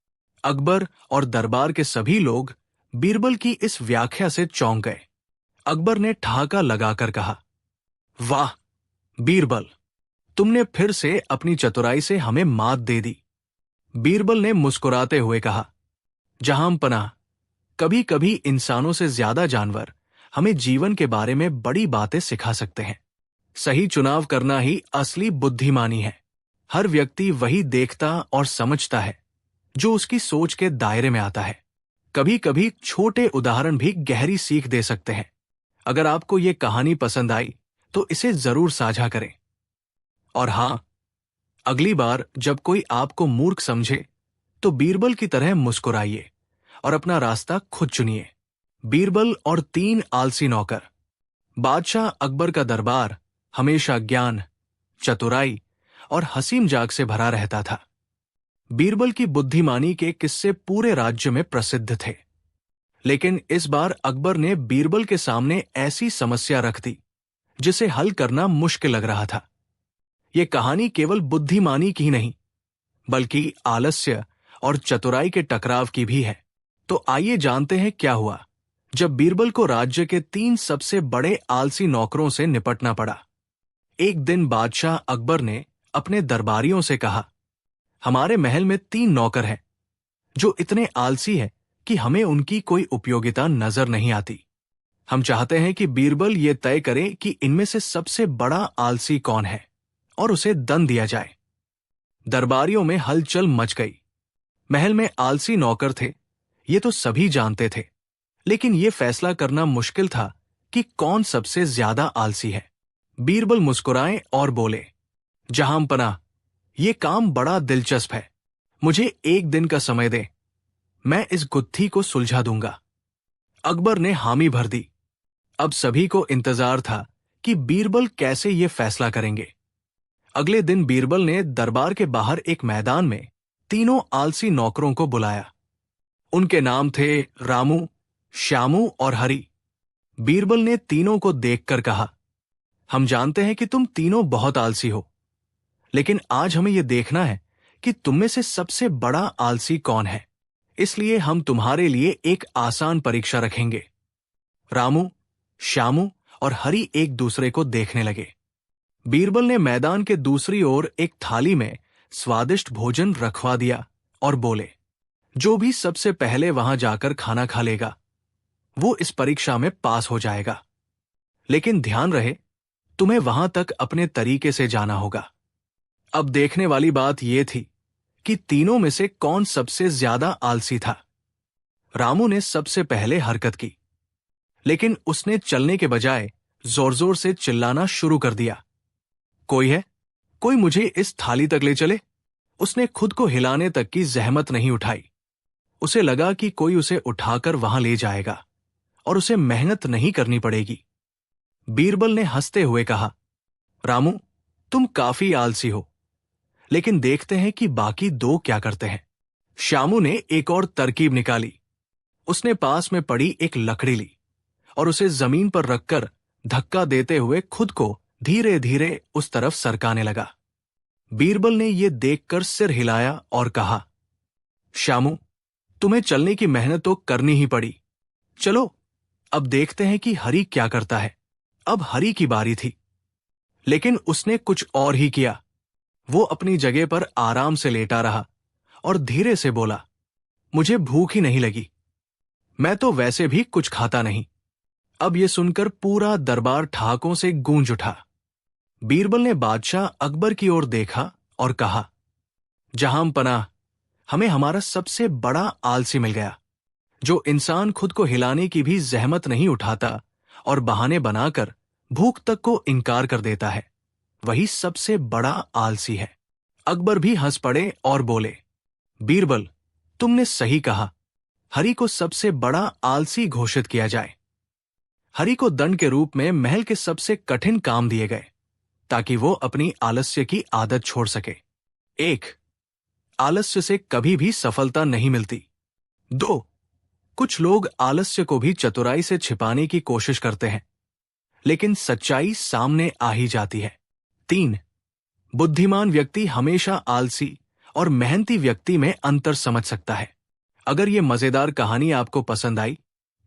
अकबर और दरबार के सभी लोग बीरबल की इस व्याख्या से चौंक गए। अकबर ने ठहाका लगाकर कहा, वाह बीरबल, तुमने फिर से अपनी चतुराई से हमें मात दे दी। बीरबल ने मुस्कुराते हुए कहा, जहांपनाह, कभी कभी इंसानों से ज्यादा जानवर हमें जीवन के बारे में बड़ी बातें सिखा सकते हैं। सही चुनाव करना ही असली बुद्धिमानी है। हर व्यक्ति वही देखता और समझता है जो उसकी सोच के दायरे में आता है। कभी कभी छोटे उदाहरण भी गहरी सीख दे सकते हैं। अगर आपको ये कहानी पसंद आई तो इसे जरूर साझा करें। और हां, अगली बार जब कोई आपको मूर्ख समझे तो बीरबल की तरह मुस्कुराइए और अपना रास्ता खुद चुनिए। बीरबल और 3 आलसी नौकर। बादशाह अकबर का दरबार हमेशा ज्ञान, चतुराई और हंसी मजाक से भरा रहता था। बीरबल की बुद्धिमानी के किस्से पूरे राज्य में प्रसिद्ध थे। लेकिन इस बार अकबर ने बीरबल के सामने ऐसी समस्या रख दी जिसे हल करना मुश्किल लग रहा था। यह कहानी केवल बुद्धिमानी की नहीं, बल्कि आलस्य और चतुराई के टकराव की भी है। तो आइए जानते हैं क्या हुआ जब बीरबल को राज्य के 3 सबसे बड़े आलसी नौकरों से निपटना पड़ा। एक दिन बादशाह अकबर ने अपने दरबारियों से कहा, हमारे महल में 3 नौकर हैं जो इतने आलसी हैं कि हमें उनकी कोई उपयोगिता नजर नहीं आती। हम चाहते हैं कि बीरबल ये तय करे कि इनमें से सबसे बड़ा आलसी कौन है और उसे दंड दिया जाए। दरबारियों में हलचल मच गई। महल में आलसी नौकर थे, ये तो सभी जानते थे, लेकिन यह फैसला करना मुश्किल था कि कौन सबसे ज्यादा आलसी है। बीरबल मुस्कुराए और बोले, जहांपनाह, यह काम बड़ा दिलचस्प है। मुझे 1 दिन का समय दे, मैं इस गुत्थी को सुलझा दूंगा। अकबर ने हामी भर दी। अब सभी को इंतजार था कि बीरबल कैसे ये फैसला करेंगे। अगले दिन बीरबल ने दरबार के बाहर एक मैदान में 3 आलसी नौकरों को बुलाया। उनके नाम थे रामू, श्यामू और हरि। बीरबल ने तीनों को देखकर कहा, हम जानते हैं कि तुम तीनों बहुत आलसी हो, लेकिन आज हमें यह देखना है कि तुम में से सबसे बड़ा आलसी कौन है। इसलिए हम तुम्हारे लिए एक आसान परीक्षा रखेंगे। रामू, श्यामू और हरि एक दूसरे को देखने लगे। बीरबल ने मैदान के दूसरी ओर एक थाली में स्वादिष्ट भोजन रखवा दिया और बोले, जो भी सबसे पहले वहां जाकर खाना खा लेगा वो इस परीक्षा में पास हो जाएगा। लेकिन ध्यान रहे, तुम्हें वहां तक अपने तरीके से जाना होगा। अब देखने वाली बात यह थी कि तीनों में से कौन सबसे ज्यादा आलसी था। रामू ने सबसे पहले हरकत की, लेकिन उसने चलने के बजाय जोर जोर से चिल्लाना शुरू कर दिया। कोई है? कोई मुझे इस थाली तक ले चले। उसने खुद को हिलाने तक की जहमत नहीं उठाई। उसे लगा कि कोई उसे उठाकर वहां ले जाएगा और उसे मेहनत नहीं करनी पड़ेगी। बीरबल ने हंसते हुए कहा, रामू, तुम काफी आलसी हो, लेकिन देखते हैं कि बाकी दो क्या करते हैं। श्यामू ने एक और तरकीब निकाली। उसने पास में पड़ी एक लकड़ी ली और उसे जमीन पर रखकर धक्का देते हुए खुद को धीरे धीरे उस तरफ सरकाने लगा। बीरबल ने यह देखकर सिर हिलाया और कहा, श्यामू, तुम्हें चलने की मेहनत तो करनी ही पड़ी। चलो अब देखते हैं कि हरी क्या करता है। अब हरी की बारी थी, लेकिन उसने कुछ और ही किया। वो अपनी जगह पर आराम से लेटा रहा और धीरे से बोला, मुझे भूख ही नहीं लगी। मैं तो वैसे भी कुछ खाता नहीं। अब यह सुनकर पूरा दरबार ठहाकों से गूंज उठा। बीरबल ने बादशाह अकबर की ओर देखा और कहा, जहां पनाह, हमें हमारा सबसे बड़ा आलसी मिल गया। जो इंसान खुद को हिलाने की भी जहमत नहीं उठाता और बहाने बनाकर भूख तक को इनकार कर देता है, वही सबसे बड़ा आलसी है। अकबर भी हंस पड़े और बोले, बीरबल, तुमने सही कहा। हरि को सबसे बड़ा आलसी घोषित किया जाए। हरि को दंड के रूप में महल के सबसे कठिन काम दिए गए, ताकि वो अपनी आलस्य की आदत छोड़ सके। 1. आलस्य से कभी भी सफलता नहीं मिलती। 2. कुछ लोग आलस्य को भी चतुराई से छिपाने की कोशिश करते हैं, लेकिन सच्चाई सामने आ ही जाती है। 3. बुद्धिमान व्यक्ति हमेशा आलसी और मेहनती व्यक्ति में अंतर समझ सकता है। अगर ये मजेदार कहानी आपको पसंद आई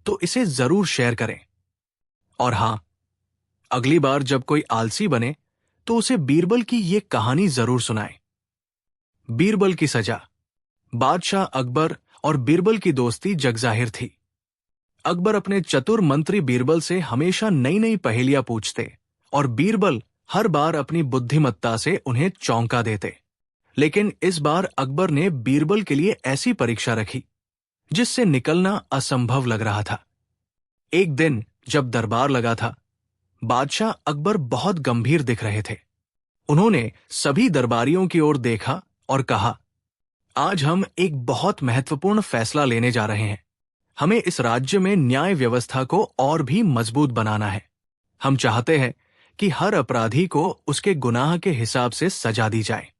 तो इसे जरूर शेयर करें। और हां, अगली बार जब कोई आलसी बने तो उसे बीरबल की ये कहानी जरूर सुनाएं। बीरबल की सजा। बादशाह अकबर और बीरबल की दोस्ती जगजाहिर थी। अकबर अपने चतुर मंत्री बीरबल से हमेशा नई नई पहेलियां पूछते और बीरबल हर बार अपनी बुद्धिमत्ता से उन्हें चौंका देते। लेकिन इस बार अकबर ने बीरबल के लिए ऐसी परीक्षा रखी जिससे निकलना असंभव लग रहा था। एक दिन जब दरबार लगा था, बादशाह अकबर बहुत गंभीर दिख रहे थे। उन्होंने सभी दरबारियों की ओर देखा और कहा, आज हम एक बहुत महत्वपूर्ण फैसला लेने जा रहे हैं। हमें इस राज्य में न्याय व्यवस्था को और भी मजबूत बनाना है। हम चाहते हैं कि हर अपराधी को उसके गुनाह के हिसाब से सजा दी जाए।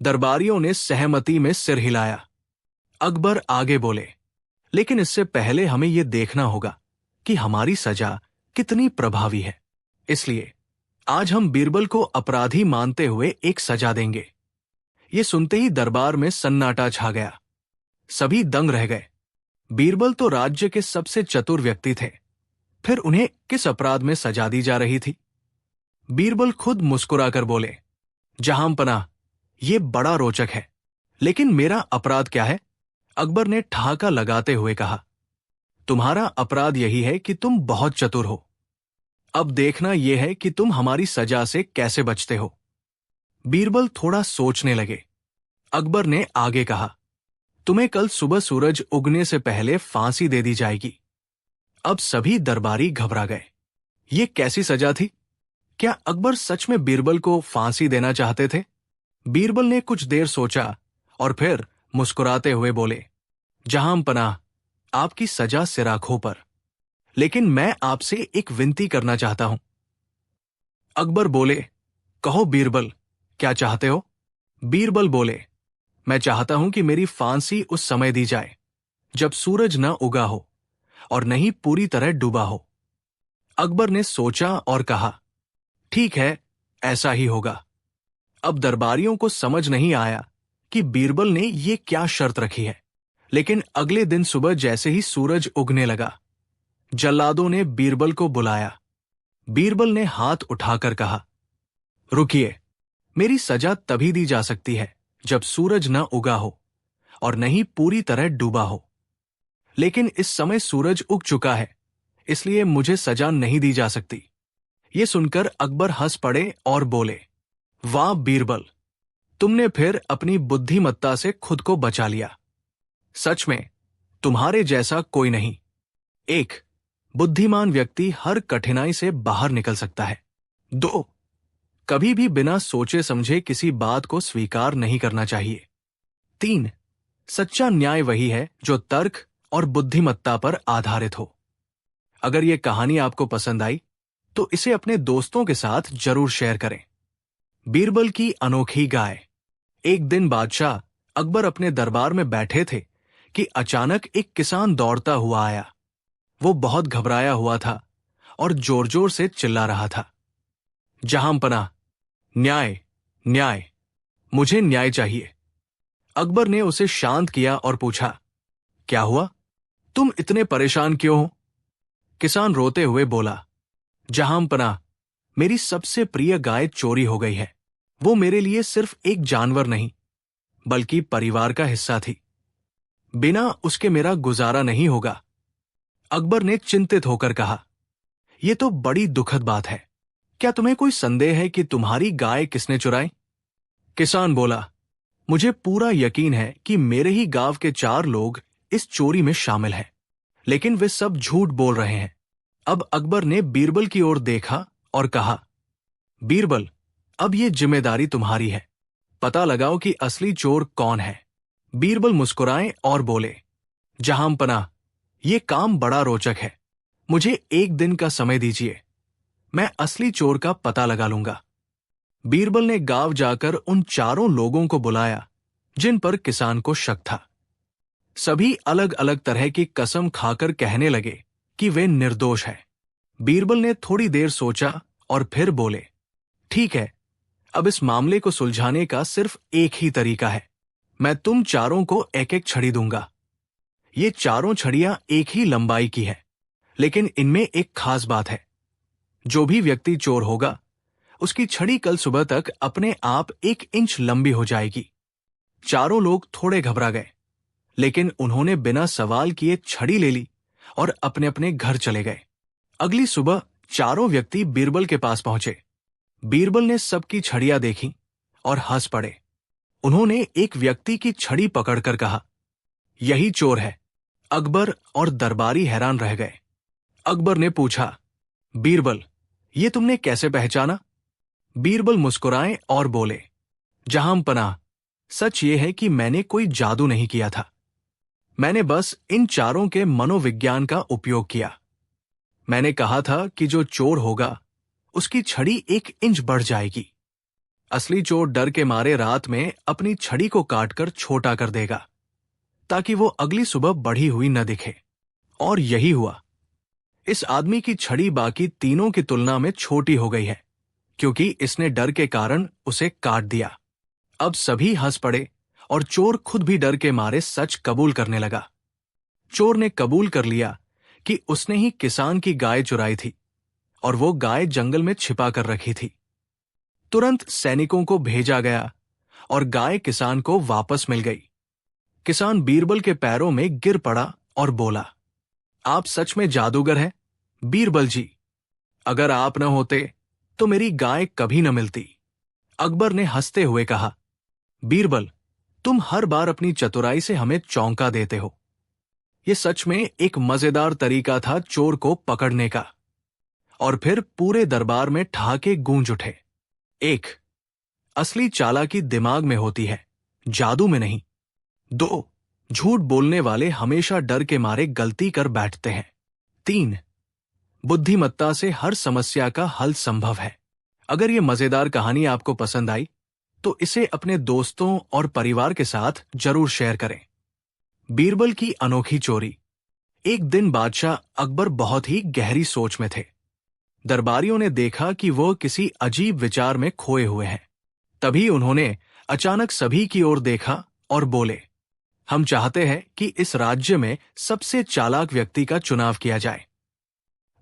दरबारियों ने सहमति में सिर हिलाया। अकबर आगे बोले, लेकिन इससे पहले हमें यह देखना होगा कि हमारी सजा कितनी प्रभावी है। इसलिए आज हम बीरबल को अपराधी मानते हुए एक सजा देंगे। ये सुनते ही दरबार में सन्नाटा छा गया। सभी दंग रह गए। बीरबल तो राज्य के सबसे चतुर व्यक्ति थे, फिर उन्हें किस अपराध में सजा दी जा रही थी? बीरबल खुद मुस्कुराकर बोले, जहां पनाह, ये बड़ा रोचक है, लेकिन मेरा अपराध क्या है? अकबर ने ठहाका लगाते हुए कहा, तुम्हारा अपराध यही है कि तुम बहुत चतुर हो। अब देखना यह है कि तुम हमारी सजा से कैसे बचते हो। बीरबल थोड़ा सोचने लगे। अकबर ने आगे कहा, तुम्हें कल सुबह सूरज उगने से पहले फांसी दे दी जाएगी। अब सभी दरबारी घबरा गए। ये कैसी सजा थी? क्या अकबर सच में बीरबल को फांसी देना चाहते थे? बीरबल ने कुछ देर सोचा और फिर मुस्कुराते हुए बोले, जहां पनाह, आपकी सजा सिराखों पर, लेकिन मैं आपसे एक विनती करना चाहता हूं। अकबर बोले, कहो बीरबल, क्या चाहते हो? बीरबल बोले, मैं चाहता हूं कि मेरी फांसी उस समय दी जाए जब सूरज न उगा हो और न ही पूरी तरह डूबा हो। अकबर ने सोचा और कहा, ठीक है, ऐसा ही होगा। अब दरबारियों को समझ नहीं आया कि बीरबल ने ये क्या शर्त रखी है, लेकिन अगले दिन सुबह जैसे ही सूरज उगने लगा, जल्लादों ने बीरबल को बुलाया। बीरबल ने हाथ उठाकर कहा, रुकिए, मेरी सजा तभी दी जा सकती है जब सूरज न उगा हो और न ही पूरी तरह डूबा हो। लेकिन इस समय सूरज उग चुका है, इसलिए मुझे सजा नहीं दी जा सकती। ये सुनकर अकबर हंस पड़े और बोले, वाह बीरबल, तुमने फिर अपनी बुद्धिमत्ता से खुद को बचा लिया। सच में तुम्हारे जैसा कोई नहीं। एक, बुद्धिमान व्यक्ति हर कठिनाई से बाहर निकल सकता है। 2, कभी भी बिना सोचे समझे किसी बात को स्वीकार नहीं करना चाहिए। 3, सच्चा न्याय वही है जो तर्क और बुद्धिमत्ता पर आधारित हो। अगर यह कहानी आपको पसंद आई तो इसे अपने दोस्तों के साथ जरूर शेयर करें। बीरबल की अनोखी गाय। एक दिन बादशाह अकबर अपने दरबार में बैठे थे कि अचानक एक किसान दौड़ता हुआ आया। वो बहुत घबराया हुआ था और जोर जोर से चिल्ला रहा था, जहांपनाह, न्याय, न्याय, मुझे न्याय चाहिए। अकबर ने उसे शांत किया और पूछा, क्या हुआ? तुम इतने परेशान क्यों हो? किसान रोते हुए बोला, जहांपनाह, मेरी सबसे प्रिय गाय चोरी हो गई है। वो मेरे लिए सिर्फ एक जानवर नहीं बल्कि परिवार का हिस्सा थी। बिना उसके मेरा गुजारा नहीं होगा। अकबर ने चिंतित होकर कहा, यह तो बड़ी दुखद बात है। क्या तुम्हें कोई संदेह है कि तुम्हारी गाय किसने चुराई? किसान बोला, मुझे पूरा यकीन है कि मेरे ही गांव के 4 लोग इस चोरी में शामिल हैं, लेकिन वे सब झूठ बोल रहे हैं। अब अकबर ने बीरबल की ओर देखा और कहा, बीरबल, अब यह जिम्मेदारी तुम्हारी है। पता लगाओ कि असली चोर कौन है। बीरबल मुस्कुराए और बोले, जहांपनाह, यह काम बड़ा रोचक है। मुझे 1 दिन का समय दीजिए, मैं असली चोर का पता लगा लूंगा। बीरबल ने गांव जाकर उन 4 लोगों को बुलाया जिन पर किसान को शक था। सभी अलग अलग तरह की कसम खाकर कहने लगे कि वे निर्दोष हैं। बीरबल ने थोड़ी देर सोचा और फिर बोले, ठीक है, अब इस मामले को सुलझाने का सिर्फ एक ही तरीका है। मैं तुम 4 को एक एक छड़ी दूंगा। ये 4 छड़ियां एक ही लंबाई की है, लेकिन इनमें एक खास बात है। जो भी व्यक्ति चोर होगा उसकी छड़ी कल सुबह तक अपने आप 1 इंच लंबी हो जाएगी। 4 लोग थोड़े घबरा गए, लेकिन उन्होंने बिना सवाल किए छड़ी ले ली और अपने अपने घर चले गए। अगली सुबह 4 व्यक्ति बीरबल के पास पहुंचे। बीरबल ने सबकी छड़ियां देखी और हंस पड़े। उन्होंने एक व्यक्ति की छड़ी पकड़कर कहा, यही चोर है। अकबर और दरबारी हैरान रह गए। अकबर ने पूछा, बीरबल, ये तुमने कैसे पहचाना? बीरबल मुस्कुराए और बोले, जहांपनाह, सच ये है कि मैंने कोई जादू नहीं किया था। मैंने बस इन 4 के मनोविज्ञान का उपयोग किया। मैंने कहा था कि जो चोर होगा उसकी छड़ी 1 इंच बढ़ जाएगी। असली चोर डर के मारे रात में अपनी छड़ी को काटकर छोटा कर देगा ताकि वो अगली सुबह बढ़ी हुई न दिखे। और यही हुआ। इस आदमी की छड़ी बाकी तीनों की तुलना में छोटी हो गई है क्योंकि इसने डर के कारण उसे काट दिया। अब सभी हंस पड़े और चोर खुद भी डर के मारे सच कबूल करने लगा। चोर ने कबूल कर लिया कि उसने ही किसान की गाय चुराई थी और वो गाय जंगल में छिपा कर रखी थी। तुरंत सैनिकों को भेजा गया और गाय किसान को वापस मिल गई। किसान बीरबल के पैरों में गिर पड़ा और बोला, आप सच में जादूगर हैं, बीरबल जी। अगर आप न होते तो मेरी गाय कभी न मिलती। अकबर ने हंसते हुए कहा, बीरबल, तुम हर बार अपनी चतुराई से हमें चौंका देते हो। यह सच में एक मजेदार तरीका था चोर को पकड़ने का। और फिर पूरे दरबार में ठहाके गूंज उठे। 1, असली चालाकी दिमाग में होती है, जादू में नहीं। 2, झूठ बोलने वाले हमेशा डर के मारे गलती कर बैठते हैं। 3, बुद्धिमत्ता से हर समस्या का हल संभव है। अगर यह मजेदार कहानी आपको पसंद आई तो इसे अपने दोस्तों और परिवार के साथ जरूर शेयर करें। बीरबल की अनोखी चोरी। एक दिन बादशाह अकबर बहुत ही गहरी सोच में थे। दरबारियों ने देखा कि वह किसी अजीब विचार में खोए हुए हैं। तभी उन्होंने अचानक सभी की ओर देखा और बोले, हम चाहते हैं कि इस राज्य में सबसे चालाक व्यक्ति का चुनाव किया जाए।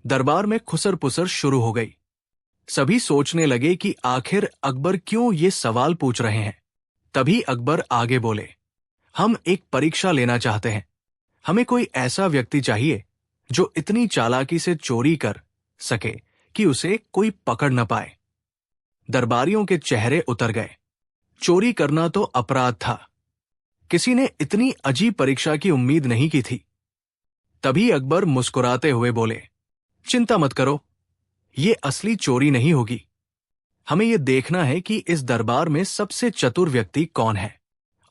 दरबार में खुसर पुसर शुरू हो गई। सभी सोचने लगे कि आखिर अकबर क्यों ये सवाल पूछ रहे हैं। तभी अकबर आगे बोले, हम एक परीक्षा लेना चाहते हैं। हमें कोई ऐसा व्यक्ति चाहिए जो इतनी चालाकी से चोरी कर सके कि उसे कोई पकड़ न पाए। दरबारियों के चेहरे उतर गए। चोरी करना तो अपराध था। किसी ने इतनी अजीब परीक्षा की उम्मीद नहीं की थी। तभी अकबर मुस्कुराते हुए बोले, चिंता मत करो, ये असली चोरी नहीं होगी। हमें ये देखना है कि इस दरबार में सबसे चतुर व्यक्ति कौन है,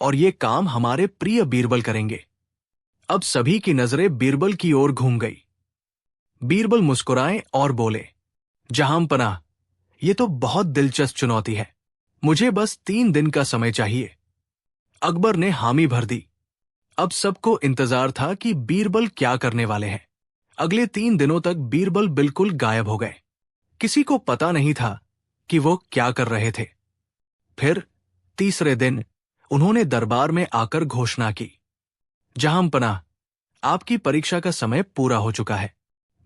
और ये काम हमारे प्रिय बीरबल करेंगे। अब सभी की नजरें बीरबल की ओर घूम गई। बीरबल मुस्कुराए और बोले, जहांपनाह, ये तो बहुत दिलचस्प चुनौती है। मुझे बस 3 दिन का समय चाहिए। अकबर ने हामी भर दी। अब सबको इंतजार था कि बीरबल क्या करने वाले हैं। अगले 3 दिनों तक बीरबल बिल्कुल गायब हो गए। किसी को पता नहीं था कि वो क्या कर रहे थे। फिर तीसरे दिन उन्होंने दरबार में आकर घोषणा की, जहांपनाह, आपकी परीक्षा का समय पूरा हो चुका है।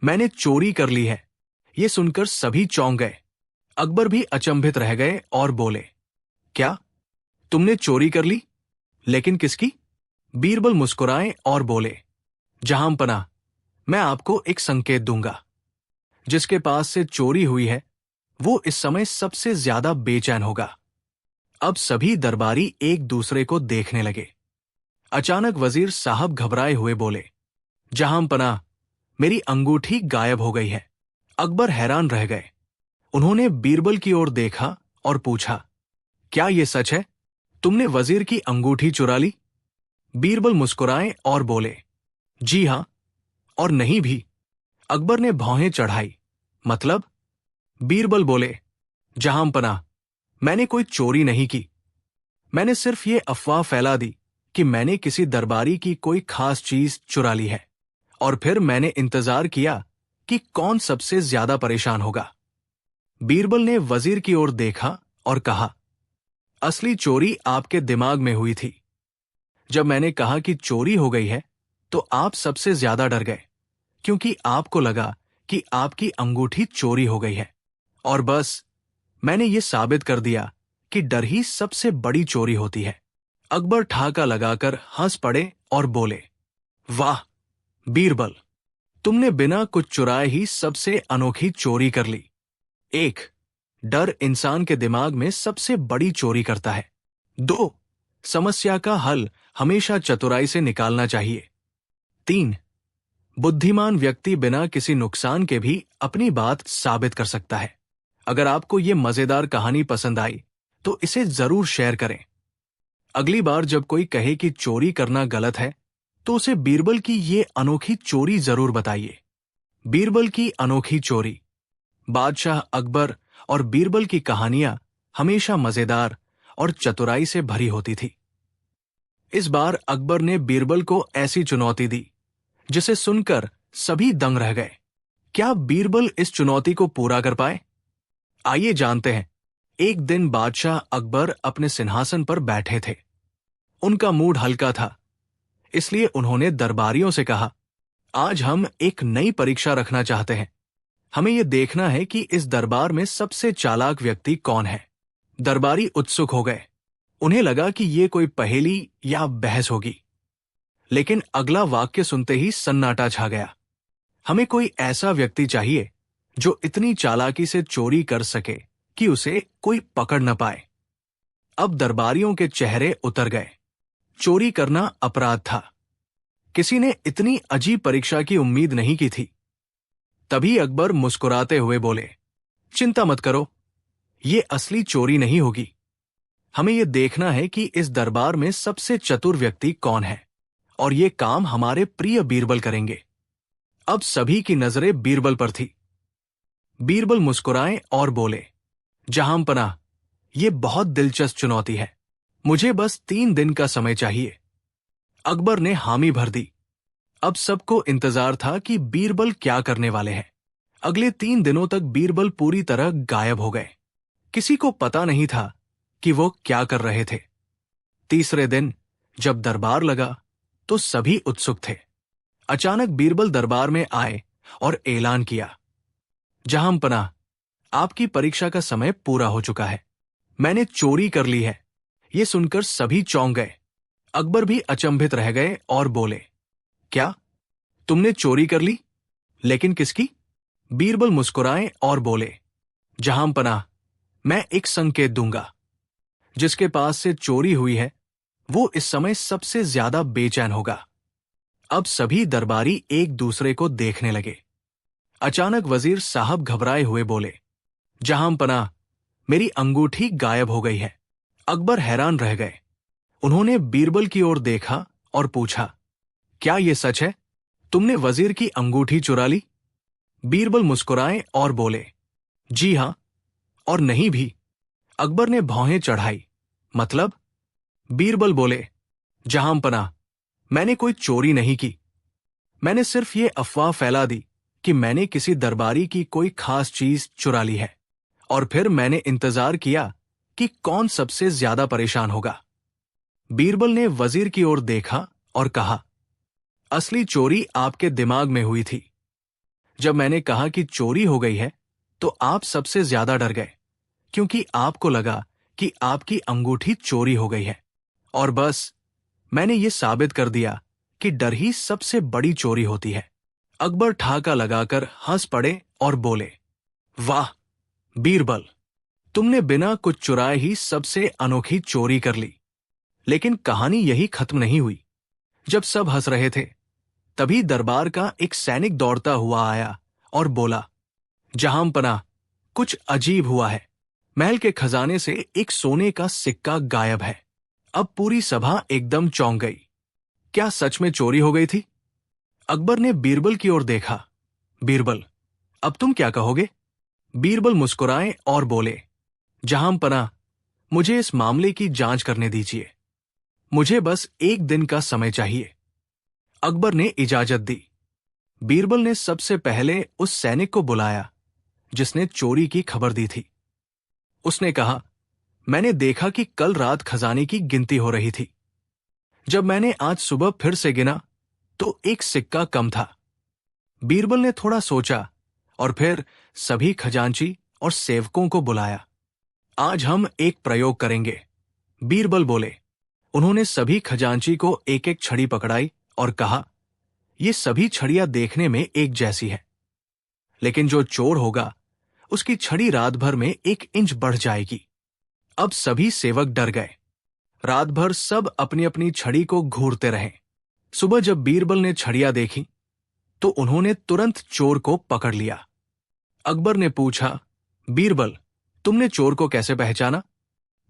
मैंने चोरी कर ली है। ये सुनकर सभी चौंक गए। अकबर भी अचंभित रह गए और बोले, क्या तुमने चोरी कर ली? लेकिन किसकी? बीरबल मुस्कुराए और बोले, जहांपनाह, मैं आपको एक संकेत दूंगा। जिसके पास से चोरी हुई है वो इस समय सबसे ज्यादा बेचैन होगा। अब सभी दरबारी एक दूसरे को देखने लगे। अचानक वजीर साहब घबराए हुए बोले, जहांपनाह, मेरी अंगूठी गायब हो गई है। अकबर हैरान रह गए। उन्होंने बीरबल की ओर देखा और पूछा, क्या यह सच है? तुमने वजीर की अंगूठी चुरा ली? बीरबल मुस्कुराए और बोले, जी हां, और नहीं भी। अकबर ने भौहें चढ़ाई। मतलब? बीरबल बोले, जहांपनाह, मैंने कोई चोरी नहीं की। मैंने सिर्फ ये अफवाह फैला दी कि मैंने किसी दरबारी की कोई खास चीज चुरा ली है, और फिर मैंने इंतजार किया कि कौन सबसे ज्यादा परेशान होगा। बीरबल ने वजीर की ओर देखा और कहा, असली चोरी आपके दिमाग में हुई थी। जब मैंने कहा कि चोरी हो गई है तो आप सबसे ज्यादा डर गए, क्योंकि आपको लगा कि आपकी अंगूठी चोरी हो गई है। और बस मैंने ये साबित कर दिया कि डर ही सबसे बड़ी चोरी होती है। अकबर ठाका लगाकर हंस पड़े और बोले, वाह बीरबल, तुमने बिना कुछ चुराए ही सबसे अनोखी चोरी कर ली। 1. डर इंसान के दिमाग में सबसे बड़ी चोरी करता है। 2. समस्या का हल हमेशा चतुराई से निकालना चाहिए। 3. बुद्धिमान व्यक्ति बिना किसी नुकसान के भी अपनी बात साबित कर सकता है। अगर आपको ये मजेदार कहानी पसंद आई तो इसे जरूर शेयर करें। अगली बार जब कोई कहे कि चोरी करना गलत है तो उसे बीरबल की ये अनोखी चोरी जरूर बताइए। बीरबल की अनोखी चोरी। बादशाह अकबर और बीरबल की कहानियां हमेशा मजेदार और चतुराई से भरी होती थी। इस बार अकबर ने बीरबल को ऐसी चुनौती दी जिसे सुनकर सभी दंग रह गए। क्या बीरबल इस चुनौती को पूरा कर पाए? आइए जानते हैं। एक दिन बादशाह अकबर अपने सिंहासन पर बैठे थे। उनका मूड हल्का था, इसलिए उन्होंने दरबारियों से कहा, आज हम एक नई परीक्षा रखना चाहते हैं। हमें यह देखना है कि इस दरबार में सबसे चालाक व्यक्ति कौन है। दरबारी उत्सुक हो गए। उन्हें लगा कि ये कोई पहेली या बहस होगी। लेकिन अगला वाक्य सुनते ही सन्नाटा छा गया। हमें कोई ऐसा व्यक्ति चाहिए जो इतनी चालाकी से चोरी कर सके कि उसे कोई पकड़ न पाए। अब दरबारियों के चेहरे उतर गए। चोरी करना अपराध था। किसी ने इतनी अजीब परीक्षा की उम्मीद नहीं की थी। तभी अकबर मुस्कुराते हुए बोले, चिंता मत करो, ये असली चोरी नहीं होगी। हमें यह देखना है कि इस दरबार में सबसे चतुर व्यक्ति कौन है, और ये काम हमारे प्रिय बीरबल करेंगे। अब सभी की नजरें बीरबल पर थी। बीरबल मुस्कुराए और बोले, जहांपनाह, ये बहुत दिलचस्प चुनौती है। मुझे बस 3 दिन का समय चाहिए। अकबर ने हामी भर दी। अब सबको इंतजार था कि बीरबल क्या करने वाले हैं। अगले 3 दिनों तक बीरबल पूरी तरह गायब हो गए। किसी को पता नहीं था कि वो क्या कर रहे थे। तीसरे दिन जब दरबार लगा तो सभी उत्सुक थे। अचानक बीरबल दरबार में आए और ऐलान किया, जहांपनाह, आपकी परीक्षा का समय पूरा हो चुका है। मैंने चोरी कर ली है। ये सुनकर सभी चौंक गए। अकबर भी अचंभित रह गए और बोले, क्या तुमने चोरी कर ली? लेकिन किसकी? बीरबल मुस्कुराए और बोले, जहांपनाह, मैं एक संकेत दूंगा। जिसके पास से चोरी हुई है वो इस समय सबसे ज्यादा बेचैन होगा। अब सभी दरबारी एक दूसरे को देखने लगे। अचानक वजीर साहब घबराए हुए बोले, जहां पनाह, मेरी अंगूठी गायब हो गई है। अकबर हैरान रह गए। उन्होंने बीरबल की ओर देखा और पूछा, क्या यह सच है? तुमने वजीर की अंगूठी चुरा ली? बीरबल मुस्कुराए और बोले, जी हां, और नहीं भी। अकबर ने भौहें चढ़ाई। मतलब? बीरबल बोले, जहां पनाह, मैंने कोई चोरी नहीं की। मैंने सिर्फ ये अफवाह फैला दी कि मैंने किसी दरबारी की कोई खास चीज चुरा ली है, और फिर मैंने इंतजार किया कि कौन सबसे ज्यादा परेशान होगा। बीरबल ने वजीर की ओर देखा और कहा, असली चोरी आपके दिमाग में हुई थी। जब मैंने कहा कि चोरी हो गई है तो आप सबसे ज्यादा डर गए, क्योंकि आपको लगा कि आपकी अंगूठी चोरी हो गई है। और बस मैंने ये साबित कर दिया कि डर ही सबसे बड़ी चोरी होती है। अकबर ठाका लगाकर हंस पड़े और बोले, वाह बीरबल, तुमने बिना कुछ चुराए ही सबसे अनोखी चोरी कर ली। लेकिन कहानी यही खत्म नहीं हुई। जब सब हंस रहे थे तभी दरबार का एक सैनिक दौड़ता हुआ आया और बोला, जहां पनाह, कुछ अजीब हुआ है। महल के खजाने से एक सोने का सिक्का गायब है। अब पूरी सभा एकदम चौंक गई। क्या सच में चोरी हो गई थी? अकबर ने बीरबल की ओर देखा। बीरबल, अब तुम क्या कहोगे? बीरबल मुस्कुराए और बोले, जहां पनाह, मुझे इस मामले की जांच करने दीजिए। मुझे बस एक दिन का समय चाहिए। अकबर ने इजाजत दी। बीरबल ने सबसे पहले उस सैनिक को बुलाया जिसने चोरी की खबर दी थी। उसने कहा, मैंने देखा कि कल रात खजाने की गिनती हो रही थी। जब मैंने आज सुबह फिर से गिना तो एक सिक्का कम था। बीरबल ने थोड़ा सोचा और फिर सभी खजांची और सेवकों को बुलाया। आज हम एक प्रयोग करेंगे, बीरबल बोले। उन्होंने सभी खजांची को एक एक छड़ी पकड़ाई और कहा, ये सभी छड़ियां देखने में एक जैसी है, लेकिन जो चोर होगा उसकी छड़ी रात भर में 1 इंच बढ़ जाएगी। अब सभी सेवक डर गए। रात भर सब अपनी अपनी छड़ी को घूरते रहे। सुबह जब बीरबल ने छड़ियां देखी तो उन्होंने तुरंत चोर को पकड़ लिया। अकबर ने पूछा, बीरबल, तुमने चोर को कैसे पहचाना?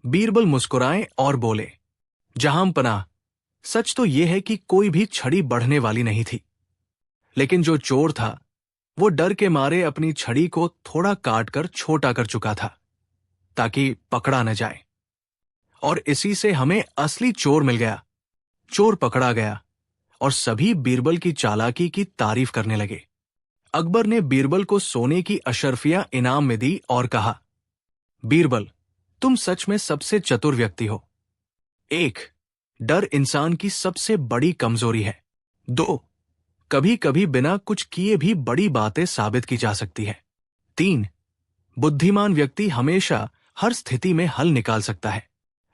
बीरबल मुस्कुराए और बोले, जहां पनाह, सच तो यह है कि कोई भी छड़ी बढ़ने वाली नहीं थी, लेकिन जो चोर था वो डर के मारे अपनी छड़ी को थोड़ा काट कर छोटा कर चुका था ताकि पकड़ा न जाए, और इसी से हमें असली चोर मिल गया। चोर पकड़ा गया और सभी बीरबल की चालाकी की तारीफ करने लगे। अकबर ने बीरबल को सोने की अशर्फियां इनाम में दी और कहा, बीरबल, तुम सच में सबसे चतुर व्यक्ति हो। 1, डर इंसान की सबसे बड़ी कमजोरी है। 2, कभी कभी बिना कुछ किए भी बड़ी बातें साबित की जा सकती है। 3, बुद्धिमान व्यक्ति हमेशा हर स्थिति में हल निकाल सकता है।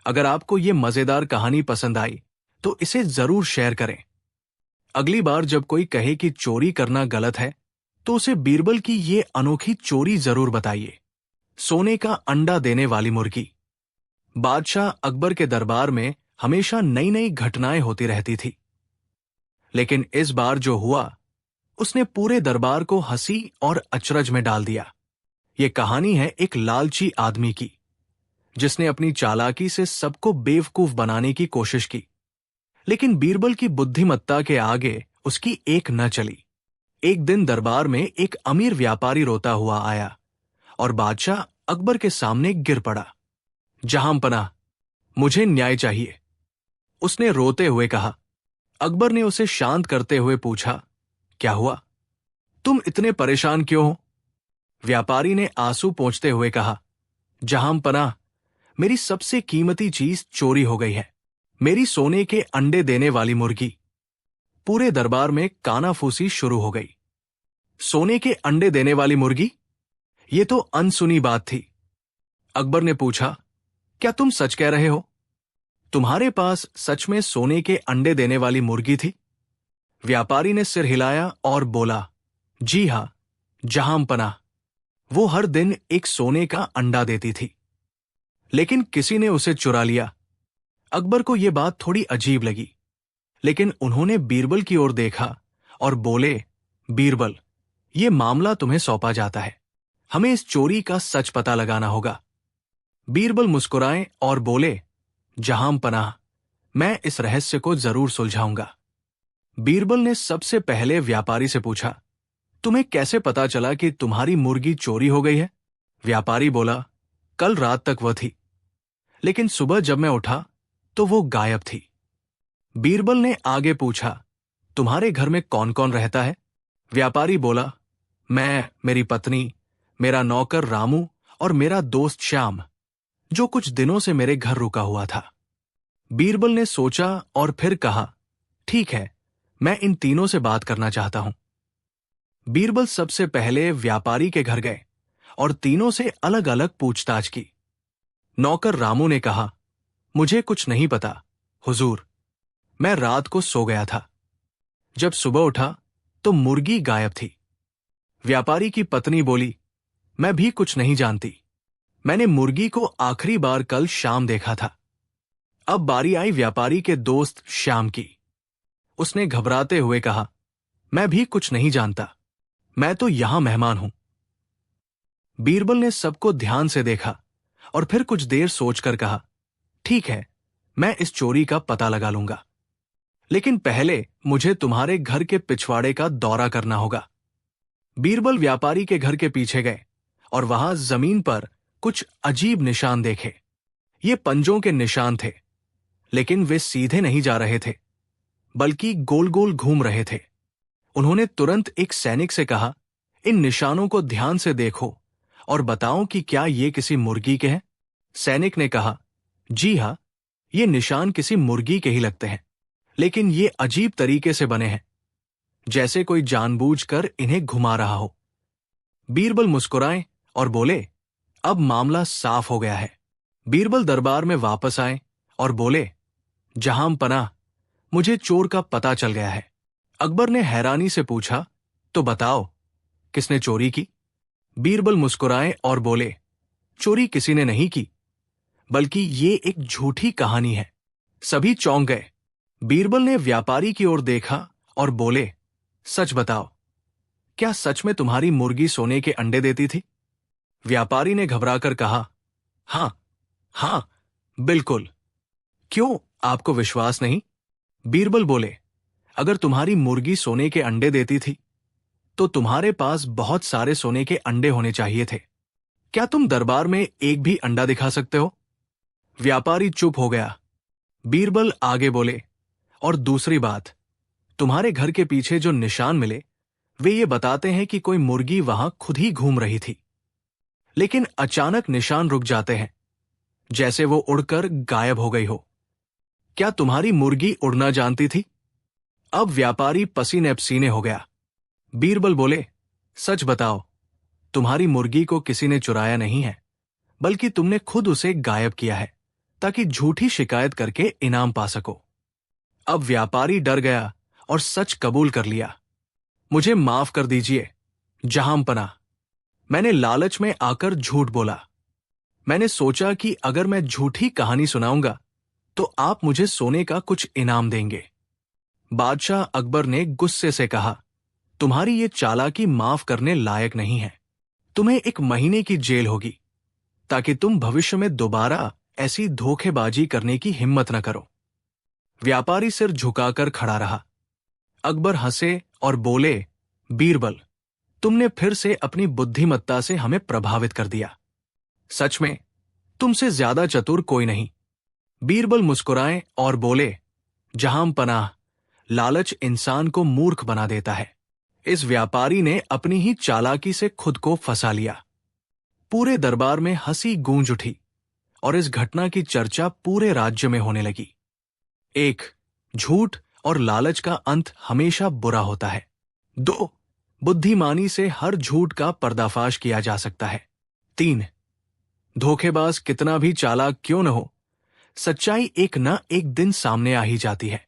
अगर आपको ये मजेदार कहानी पसंद आई तो इसे जरूर शेयर करें। अगली बार जब कोई कहे कि चोरी करना गलत है तो उसे बीरबल की ये अनोखी चोरी जरूर बताइए। सोने का अंडा देने वाली मुर्गी। बादशाह अकबर के दरबार में हमेशा नई नई घटनाएं होती रहती थी, लेकिन इस बार जो हुआ उसने पूरे दरबार को हंसी और अचरज में डाल दिया। ये कहानी है एक लालची आदमी की जिसने अपनी चालाकी से सबको बेवकूफ बनाने की कोशिश की, लेकिन बीरबल की बुद्धिमत्ता के आगे उसकी एक न चली। एक दिन दरबार में एक अमीर व्यापारी रोता हुआ आया और बादशाह अकबर के सामने गिर पड़ा। जहां पनाह, मुझे न्याय चाहिए, उसने रोते हुए कहा। अकबर ने उसे शांत करते हुए पूछा, क्या हुआ? तुम इतने परेशान क्यों हो? व्यापारी ने आंसू पोंछते हुए कहा, जहां पनाह, मेरी सबसे कीमती चीज चोरी हो गई है, मेरी सोने के अंडे देने वाली मुर्गी। पूरे दरबार में कानाफूसी शुरू हो गई। सोने के अंडे देने वाली मुर्गी? ये तो अनसुनी बात थी। अकबर ने पूछा, क्या तुम सच कह रहे हो? तुम्हारे पास सच में सोने के अंडे देने वाली मुर्गी थी? व्यापारी ने सिर हिलाया और बोला, जी हां, जहां पनाह, वो हर दिन एक सोने का अंडा देती थी। लेकिन किसी ने उसे चुरा लिया। अकबर को यह बात थोड़ी अजीब लगी, लेकिन उन्होंने बीरबल की ओर देखा और बोले, बीरबल, ये मामला तुम्हें सौंपा जाता है। हमें इस चोरी का सच पता लगाना होगा। बीरबल मुस्कुराए और बोले, जहां पनाह, मैं इस रहस्य को जरूर सुलझाऊंगा। बीरबल ने सबसे पहले व्यापारी से पूछा, तुम्हें कैसे पता चला कि तुम्हारी मुर्गी चोरी हो गई है? व्यापारी बोला, कल रात तक वह थी, लेकिन सुबह जब मैं उठा तो वो गायब थी। बीरबल ने आगे पूछा, तुम्हारे घर में कौन कौन रहता है? व्यापारी बोला, मैं, मेरी पत्नी, मेरा नौकर रामू और मेरा दोस्त श्याम, जो कुछ दिनों से मेरे घर रुका हुआ था। बीरबल ने सोचा और फिर कहा, ठीक है, मैं इन तीनों से बात करना चाहता हूं। बीरबल सबसे पहले व्यापारी के घर गए और तीनों से अलग अलग पूछताछ की। नौकर रामू ने कहा, मुझे कुछ नहीं पता हुजूर, मैं रात को सो गया था। जब सुबह उठा तो मुर्गी गायब थी। व्यापारी की पत्नी बोली, मैं भी कुछ नहीं जानती, मैंने मुर्गी को आखिरी बार कल शाम देखा था। अब बारी आई व्यापारी के दोस्त श्याम की। उसने घबराते हुए कहा, मैं भी कुछ नहीं जानता, मैं तो यहां मेहमान हूं। बीरबल ने सबको ध्यान से देखा और फिर कुछ देर सोचकर कहा, ठीक है, मैं इस चोरी का पता लगा लूंगा, लेकिन पहले मुझे तुम्हारे घर के पिछवाड़े का दौरा करना होगा। बीरबल व्यापारी के घर के पीछे गए और वहां जमीन पर कुछ अजीब निशान देखे। ये पंजों के निशान थे, लेकिन वे सीधे नहीं जा रहे थे, बल्कि गोल गोल घूम रहे थे। उन्होंने तुरंत एक सैनिक से कहा, इन निशानों को ध्यान से देखो और बताओ कि क्या ये किसी मुर्गी के हैं? सैनिक ने कहा, जी हां, ये निशान किसी मुर्गी के ही लगते हैं, लेकिन ये अजीब तरीके से बने हैं, जैसे कोई जानबूझकर इन्हें घुमा रहा हो। बीरबल मुस्कुराए और बोले, अब मामला साफ हो गया है। बीरबल दरबार में वापस आए और बोले, जहां पनाह, मुझे चोर का पता चल गया है। अकबर ने हैरानी से पूछा, तो बताओ, किसने चोरी की? बीरबल मुस्कुराए और बोले, चोरी किसी ने नहीं की, बल्कि ये एक झूठी कहानी है। सभी चौंक गए। बीरबल ने व्यापारी की ओर देखा और बोले, सच बताओ, क्या सच में तुम्हारी मुर्गी सोने के अंडे देती थी? व्यापारी ने घबराकर कहा, हां हां, बिल्कुल। क्यों, आपको विश्वास नहीं? बीरबल बोले, अगर तुम्हारी मुर्गी सोने के अंडे देती थी तो तुम्हारे पास बहुत सारे सोने के अंडे होने चाहिए थे। क्या तुम दरबार में एक भी अंडा दिखा सकते हो? व्यापारी चुप हो गया। बीरबल आगे बोले, और दूसरी बात, तुम्हारे घर के पीछे जो निशान मिले वे ये बताते हैं कि कोई मुर्गी वहां खुद ही घूम रही थी, लेकिन अचानक निशान रुक जाते हैं, जैसे वो उड़कर गायब हो गई हो। क्या तुम्हारी मुर्गी उड़ना जानती थी? अब व्यापारी पसीने पसीने हो गया। बीरबल बोले, सच बताओ, तुम्हारी मुर्गी को किसी ने चुराया नहीं है, बल्कि तुमने खुद उसे गायब किया है ताकि झूठी शिकायत करके इनाम पा सको। अब व्यापारी डर गया और सच कबूल कर लिया। मुझे माफ कर दीजिए जहां पनाह, मैंने लालच में आकर झूठ बोला। मैंने सोचा कि अगर मैं झूठी कहानी सुनाऊंगा तो आप मुझे सोने का कुछ इनाम देंगे। बादशाह अकबर ने गुस्से से कहा, तुम्हारी ये चालाकी माफ करने लायक नहीं है। तुम्हें 1 महीने की जेल होगी, ताकि तुम भविष्य में दोबारा ऐसी धोखेबाजी करने की हिम्मत न करो। व्यापारी सिर झुकाकर खड़ा रहा। अकबर हंसे और बोले, बीरबल, तुमने फिर से अपनी बुद्धिमत्ता से हमें प्रभावित कर दिया। सच में तुमसे ज्यादा चतुर कोई नहीं। बीरबल मुस्कुराए और बोले, जहां पनाह, लालच इंसान को मूर्ख बना देता है। इस व्यापारी ने अपनी ही चालाकी से खुद को फंसा लिया। पूरे दरबार में हंसी गूंज उठी और इस घटना की चर्चा पूरे राज्य में होने लगी। 1. झूठ और लालच का अंत हमेशा बुरा होता है। 2. बुद्धिमानी से हर झूठ का पर्दाफाश किया जा सकता है। 3. धोखेबाज कितना भी चालाक क्यों न हो, सच्चाई एक न एक दिन सामने आ ही जाती है।